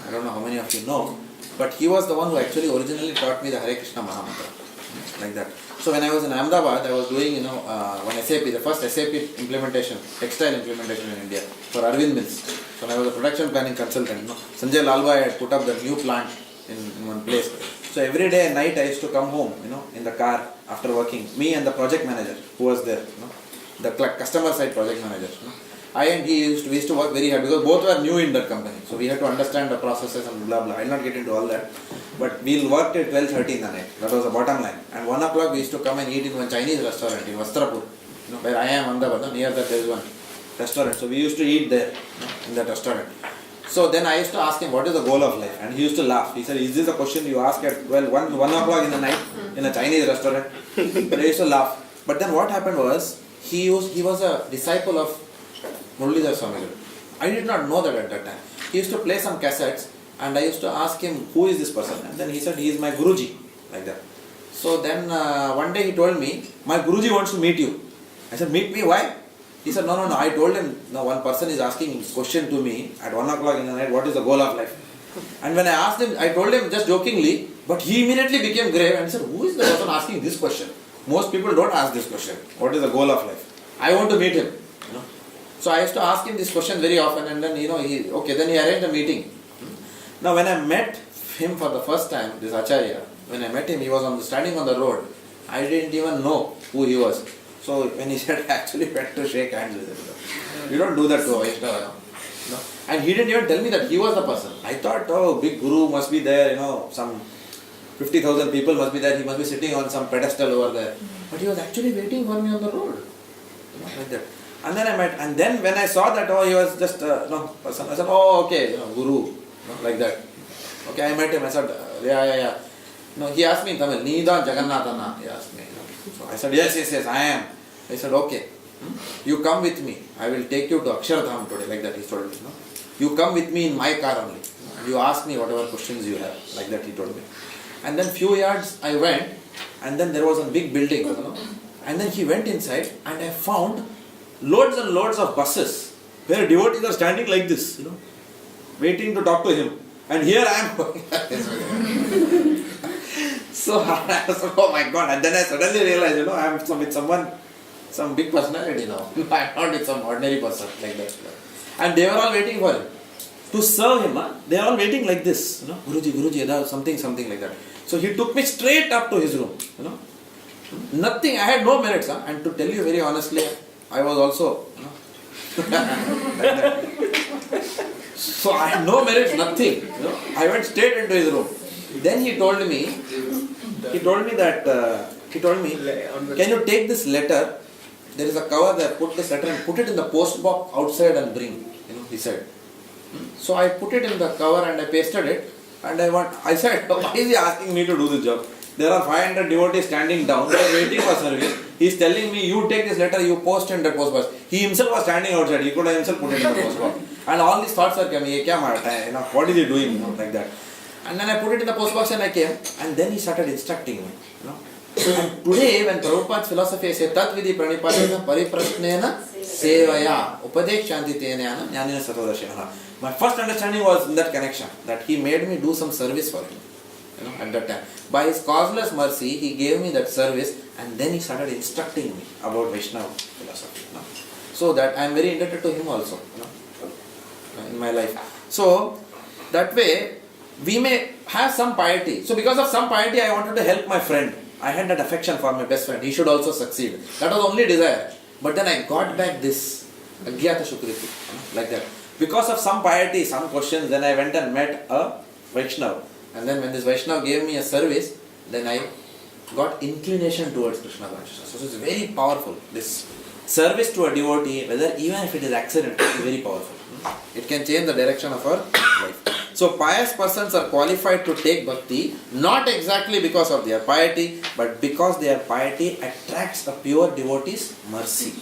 I don't know how many of you know, but he was the one who actually originally taught me the Hare Krishna Mahamantra, like that. So when I was in Ahmedabad, I was doing, one SAP, the first SAP implementation, textile implementation in India for Arvind Mills. So when I was a production planning consultant, Sanjay Lalbhai had put up the new plant in one place. So every day at night I used to come home, in the car after working. Me and the project manager who was there, the customer side project manager. I and he we used to work very hard because both were new in that company. So we had to understand the processes and blah blah. I will not get into all that. But we'll work till 12:30 in the night. That was the bottom line. And 1 o'clock we used to come and eat in one Chinese restaurant in Vastrapur. Where I am, Ahmedabad, near that there is one restaurant. So we used to eat there, in that restaurant. So then I used to ask him, what is the goal of life? And he used to laugh. He said, is this a question you ask at 1 o'clock in the night in a Chinese restaurant? But I used to laugh. But then what happened was, he was a disciple of Muralidhar Swami. I did not know that at that time. He used to play some cassettes and I used to ask him, who is this person? And then he said, he is my Guruji, like that. So then one day he told me, my Guruji wants to meet you. I said, meet me, why? He said, no. I told him, one person is asking question to me at 1 o'clock in the night, what is the goal of life? And when I asked him, I told him just jokingly, but he immediately became grave and said, who is the person asking this question? Most people don't ask this question. What is the goal of life? I want to meet him. So I used to ask him this question very often and then, then he arranged a meeting. Now when I met him for the first time, this Acharya, when I met him, he was standing on the road. I didn't even know who he was. So when he said, I actually went to shake hands with him. You don't do that to a Vaishnava. No? And he didn't even tell me that he was the person. I thought, big guru must be there, some 50,000 people must be there. He must be sitting on some pedestal over there. But he was actually waiting for me on the road. Like that. And then I met, and then when I saw that, he was just person. I said, okay, guru, like that. Okay, I met him. I said, yeah. He asked me in Tamil, Nida Jagannathana, he asked me. So I said, yes, I am. I said, okay, you come with me. I will take you to Akshardham today, like that he told me. You come with me in my car only. You ask me whatever questions you have, like that he told me. And then few yards I went, and then there was a big building, and then he went inside, and I found loads and loads of buses where devotees are standing like this, waiting to talk to him. And here I am. So I was, oh my God. And then I suddenly realized, I am with someone, some big personality now. I am not with some ordinary person like that. And they were all waiting for him. To serve him, they are all waiting like this. Guruji, something like that. So he took me straight up to his room. Nothing, I had no merits. And to tell you very honestly, I was also, like that. So I had no merits, nothing. I went straight into his room. Then he told me that, can you take this letter, there is a cover there, put this letter and put it in the post box outside and bring, he said. So I put it in the cover and I pasted it and I said, why is he asking me to do this job? There are 500 devotees standing down, they are waiting for service. He is telling me, you take this letter, you post in the post box. He himself was standing outside, he could have himself put it in the post box. And all these thoughts are coming, what is he doing, like that. And then I put it in the post box and I came, and then he started instructing me. And today, when Prabhupada's philosophy says, Tat vidhi pranipadena pariprasnena sevaya upadek shantitenena jnanena sattvadarshina. My first understanding was in that connection, that he made me do some service for him. At that time. By his causeless mercy, he gave me that service and then he started instructing me about Vaishnava philosophy. So that I am very indebted to him also in my life. So that way, we may have some piety. So because of some piety, I wanted to help my friend. I had that affection for my best friend. He should also succeed. That was the only desire. But then I got back this Agyata Shukriti, like that. Because of some piety, some questions, then I went and met a Vaishnava. And then when this Vaishnava gave me a service, then I got inclination towards Krishna Consciousness. So it's very powerful. This service to a devotee, whether even if it is accidental, is very powerful. It can change the direction of our life. So pious persons are qualified to take bhakti, not exactly because of their piety, but because their piety attracts a pure devotee's mercy.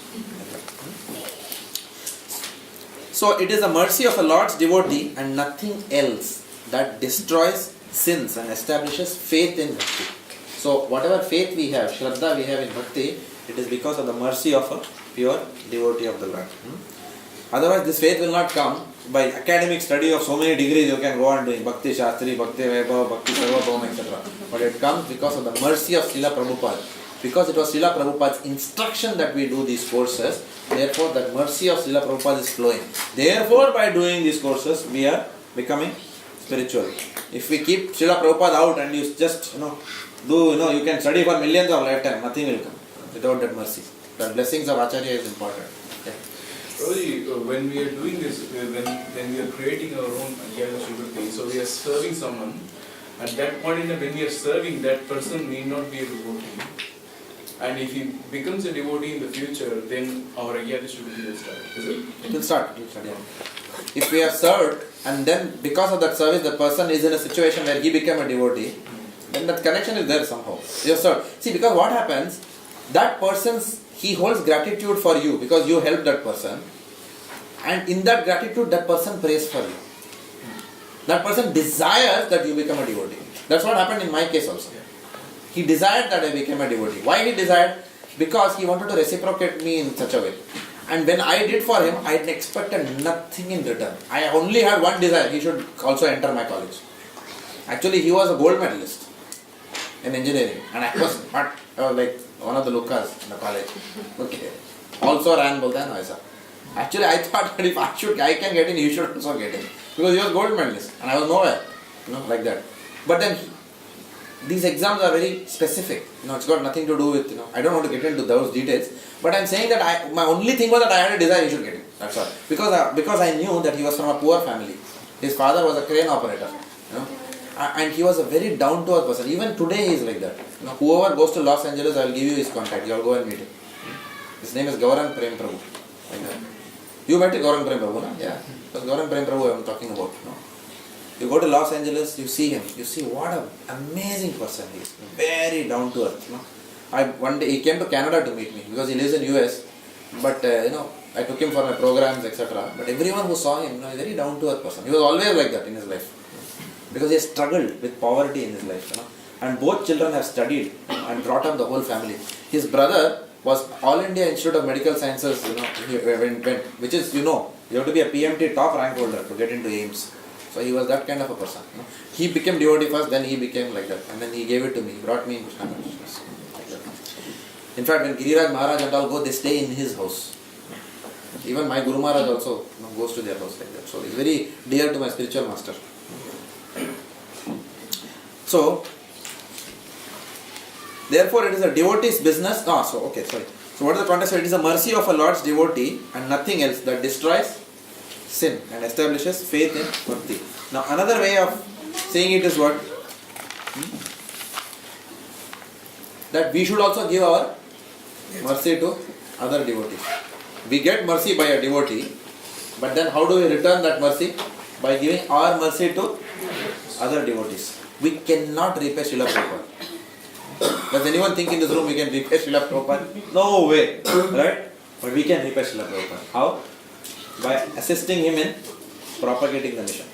So it is the mercy of a Lord's devotee and nothing else that destroys sins and establishes faith in bhakti. So whatever faith we have, Shraddha we have in bhakti, it is because of the mercy of a pure devotee of the Lord. Otherwise this faith will not come by academic study of so many degrees you can go on doing Bhakti Sastri, Bhakti Vaibhav, Bhakti Sarvabhauma, etc. But it comes because of the mercy of Srila Prabhupada Because it was Srila Prabhupada's instruction that we do these courses, therefore the mercy of Srila Prabhupada is flowing. Therefore, by doing these courses, we are becoming spiritual. If we keep Srila Prabhupada out and you just, you can study for millions of lifetime, nothing will come without that mercy. The blessings of Acharya is important. Yeah. Prabhuji, when we are doing this, when we are creating our own Jnana Shubhati, so we are serving someone, at that point in time when we are serving, that person may not be a devotee. And if he becomes a devotee in the future, then our Jnana Shubhati will start, is it? It will start, yeah. If we have served and then because of that service the person is in a situation where he became a devotee, then that connection is there somehow. You have served. See, because what happens, that person, he holds gratitude for you because you helped that person, and in that gratitude that person prays for you. That person desires that you become a devotee. That's what happened in my case also. He desired that I became a devotee. Why he desired? Because he wanted to reciprocate me in such a way. And when I did for him, I expected nothing in return. I only had one desire, he should also enter my college. Actually, he was a gold medalist in engineering, and I was like one of the Lukas in the college. Okay. Also ran Boltan Aisa. Actually, I thought that if I can get in, he should also get in. Because he was gold medalist, and I was nowhere, like that. But then, these exams are very specific. It's got nothing to do with, I don't want to get into those details. But I'm saying that my only thing was that I had a desire he should get in. That's all. Because I knew that he was from a poor family. His father was a crane operator. And he was a very down-to-earth person. Even today he is like that. Whoever goes to Los Angeles, I will give you his contact. You will go and meet him. His name is Gaurang Prem Prabhu. Like that. You met Gaurang Prem Prabhu, no? Yeah. That's Gaurang Prem Prabhu I am talking about. You go to Los Angeles, you see him. You see what an amazing person he is. Very down-to-earth. One day he came to Canada to meet me because he lives in US. But I took him for my programs, etc. But everyone who saw him, a very down-to-earth person. He was always like that in his life. Because he has struggled with poverty in his life. And both children have studied and brought up the whole family. His brother was All India Institute of Medical Sciences, which is, you have to be a PMT top rank holder to get into AIMS. So he was that kind of a person. He became devotee first, then he became like that. And then he gave it to me. He brought me in Krishna Consciousness. In fact, when Giriraj Maharaj and all go, they stay in his house. Even my Guru Maharaj also goes to their house like that. So he's very dear to my spiritual master. So, therefore it is a devotee's business. So what is the context? It is a mercy of a Lord's devotee and nothing else that destroys sin and establishes faith in Bhakti. Now another way of saying it is what? That we should also give our mercy to other devotees. We get mercy by a devotee, but then how do we return that mercy? By giving our mercy to other devotees. We cannot repay Srila Prabhupada. Does anyone think in this room we can repay Srila Prabhupada? No way. Right? But we can repay Srila Prabhupada. How? By assisting him in propagating the mission.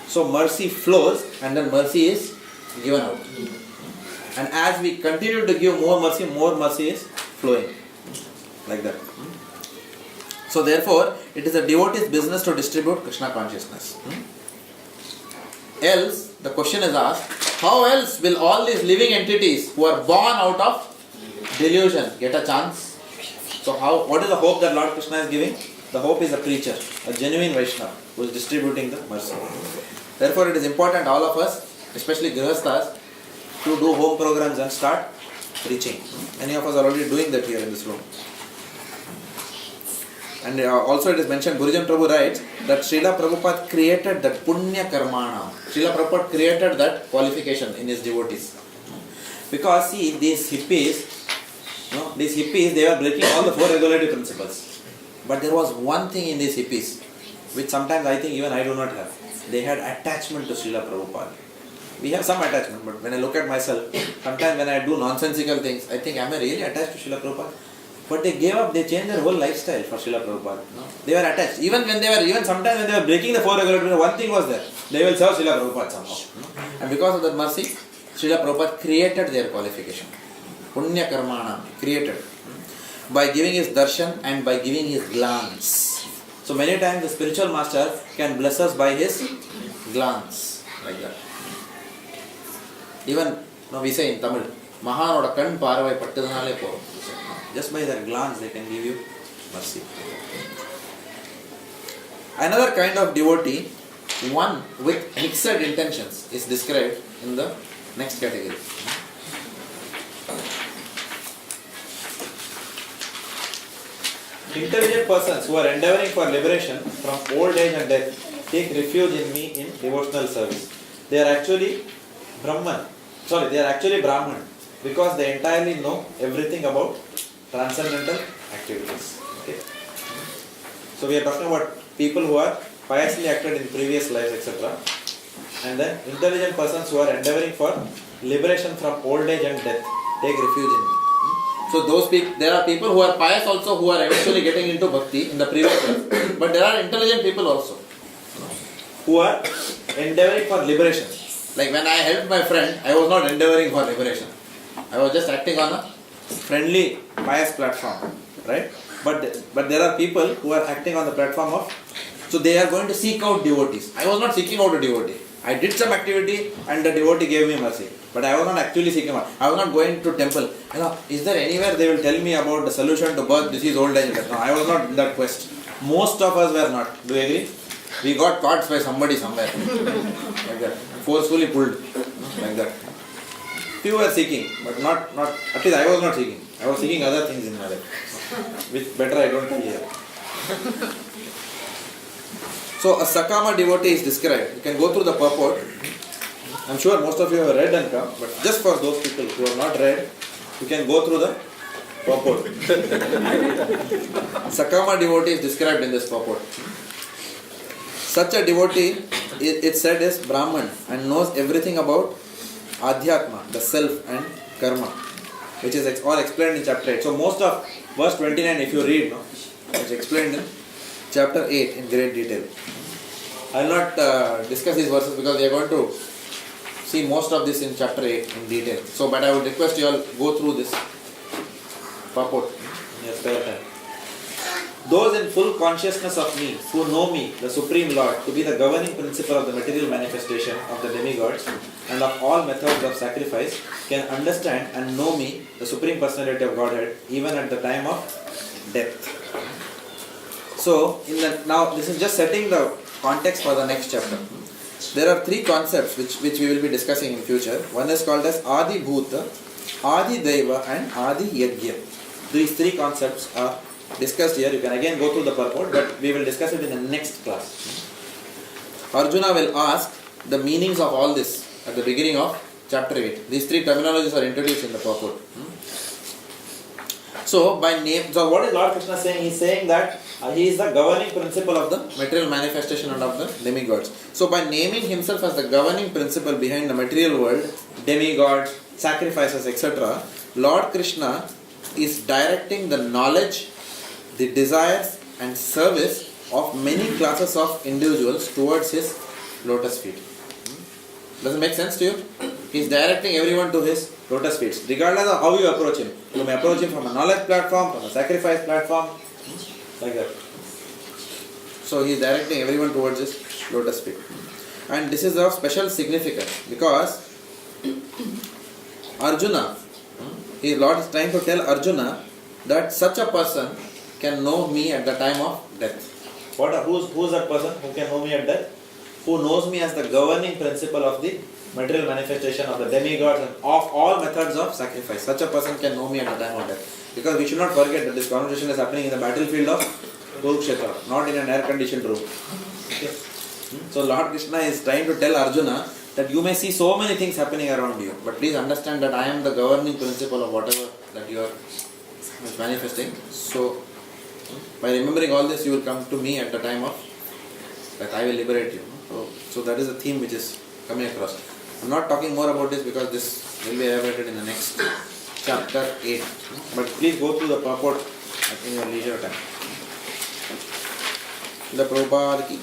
So mercy flows and then mercy is given out. And as we continue to give more mercy is flowing. Like that. So therefore, it is a devotee's business to distribute Krishna consciousness. Else, the question is asked, how else will all these living entities who are born out of delusion get a chance? So what is the hope that Lord Krishna is giving? The hope is a preacher, a genuine Vaishnava who is distributing the mercy. Therefore, it is important all of us, especially Grihasthas, to do home programs and start preaching. Many of us are already doing that here in this room. And also it is mentioned, Gurujan Prabhu writes that Srila Prabhupada created that Punya Karmana. Srila Prabhupada created that qualification in his devotees. Because see, these hippies, they were breaking all the four regulative principles. But there was one thing in these hippies, which sometimes I think even I do not have. They had attachment to Srila Prabhupada. We have some attachment, but when I look at myself, sometimes when I do nonsensical things, I think, am I really attached to Srila Prabhupada? But they gave up, they changed their whole lifestyle for Srila Prabhupada. They were attached. Even sometimes when they were breaking the four regulations, one thing was there. They will serve Srila Prabhupada somehow. And because of that mercy, Srila Prabhupada created their qualification. Punya Karmana, created. By giving his darshan and by giving his glance. So many times the spiritual master can bless us by his glance. Like that. Even, we say in Tamil, மகானோட கண் பார்வை பட்டதுனாலே போதும். Just by their glance they can give you mercy. Another kind of devotee, one with mixed intentions, is described in the next category. Intelligent persons who are endeavoring for liberation from old age and death take refuge in me in devotional service. They are actually Brahman because they entirely know everything about transcendental activities. Okay? So we are talking about people who are piously acted in previous lives, etc. And then intelligent persons who are endeavoring for liberation from old age and death take refuge in me. So there are people who are pious also who are eventually getting into bhakti in the previous life, but there are intelligent people also who are endeavoring for liberation. Like when I helped my friend, I was not endeavoring for liberation. I was just acting on a friendly, pious platform, right? But there are people who are acting on the platform of, so they are going to seek out devotees. I was not seeking out a devotee. I did some activity and the devotee gave me mercy. But I was not actually seeking out. I was not going to temple. Is there anywhere they will tell me about the solution to birth, disease, old age? No, I was not in that quest. Most of us were not. Do you agree? We got caught by somebody somewhere. Like that. Forcefully pulled. Like that. Few were seeking, but not at least I was not seeking. I was seeking other things in my life. Which better I don't tell here. So a Sakama devotee is described. You can go through the purport. I'm sure most of you have read and come, but just for those people who have not read, you can go through the purport. Sakama devotee is described in this purport. Such a devotee, it said, is Brahman and knows everything about Adhyatma, the self, and Karma, which is all explained in chapter 8. So most of verse 29, if you read, it's explained in chapter 8 in great detail. I will not discuss these verses because we are going to see most of this in chapter 8 in detail. So, but I would request you all go through this purport in your spare time. Those in full consciousness of me, who know me, the Supreme Lord, to be the governing principle of the material manifestation of the demigods and of all methods of sacrifice, can understand and know me, the Supreme Personality of Godhead, even at the time of death. So, now this is just setting the context for the next chapter. There are three concepts which we will be discussing in future. One is called as Adi Bhuta, Adi Deva and Adi Yajna. These three concepts are discussed here. You can again go through the purport, but we will discuss it in the next class. Arjuna will ask the meanings of all this at the beginning of chapter 8. These three terminologies are introduced in the purport. So what is Lord Krishna saying? He is saying that he is the governing principle of the material manifestation and of the demigods. So by naming himself as the governing principle behind the material world, demigods, sacrifices, etc., Lord Krishna is directing the knowledge, the desires and service of many classes of individuals towards his lotus feet. Does it make sense to you? He is directing everyone to his lotus feet, regardless of how you approach him. You may approach him from a knowledge platform, from a sacrifice platform, like that. So he is directing everyone towards his lotus feet. And this is of special significance because Arjuna, Lord is trying to tell Arjuna that such a person can know me at the time of death. Who is that person who can know me at death? Who knows me as the governing principle of the material manifestation of the demigods and of all methods of sacrifice. Such a person can know me at the time of death. Because we should not forget that this conversation is happening in the battlefield of Kurukshetra, not in an air-conditioned room. Okay. So Lord Krishna is trying to tell Arjuna that you may see so many things happening around you, but please understand that I am the governing principle of whatever that you are manifesting. So by remembering all this, you will come to me at the time of that I will liberate you. So that is the theme which is coming across. I am not talking more about this because this will be elaborated in the next chapter 8. But please go through the purport in your leisure time. The Prabhupada ki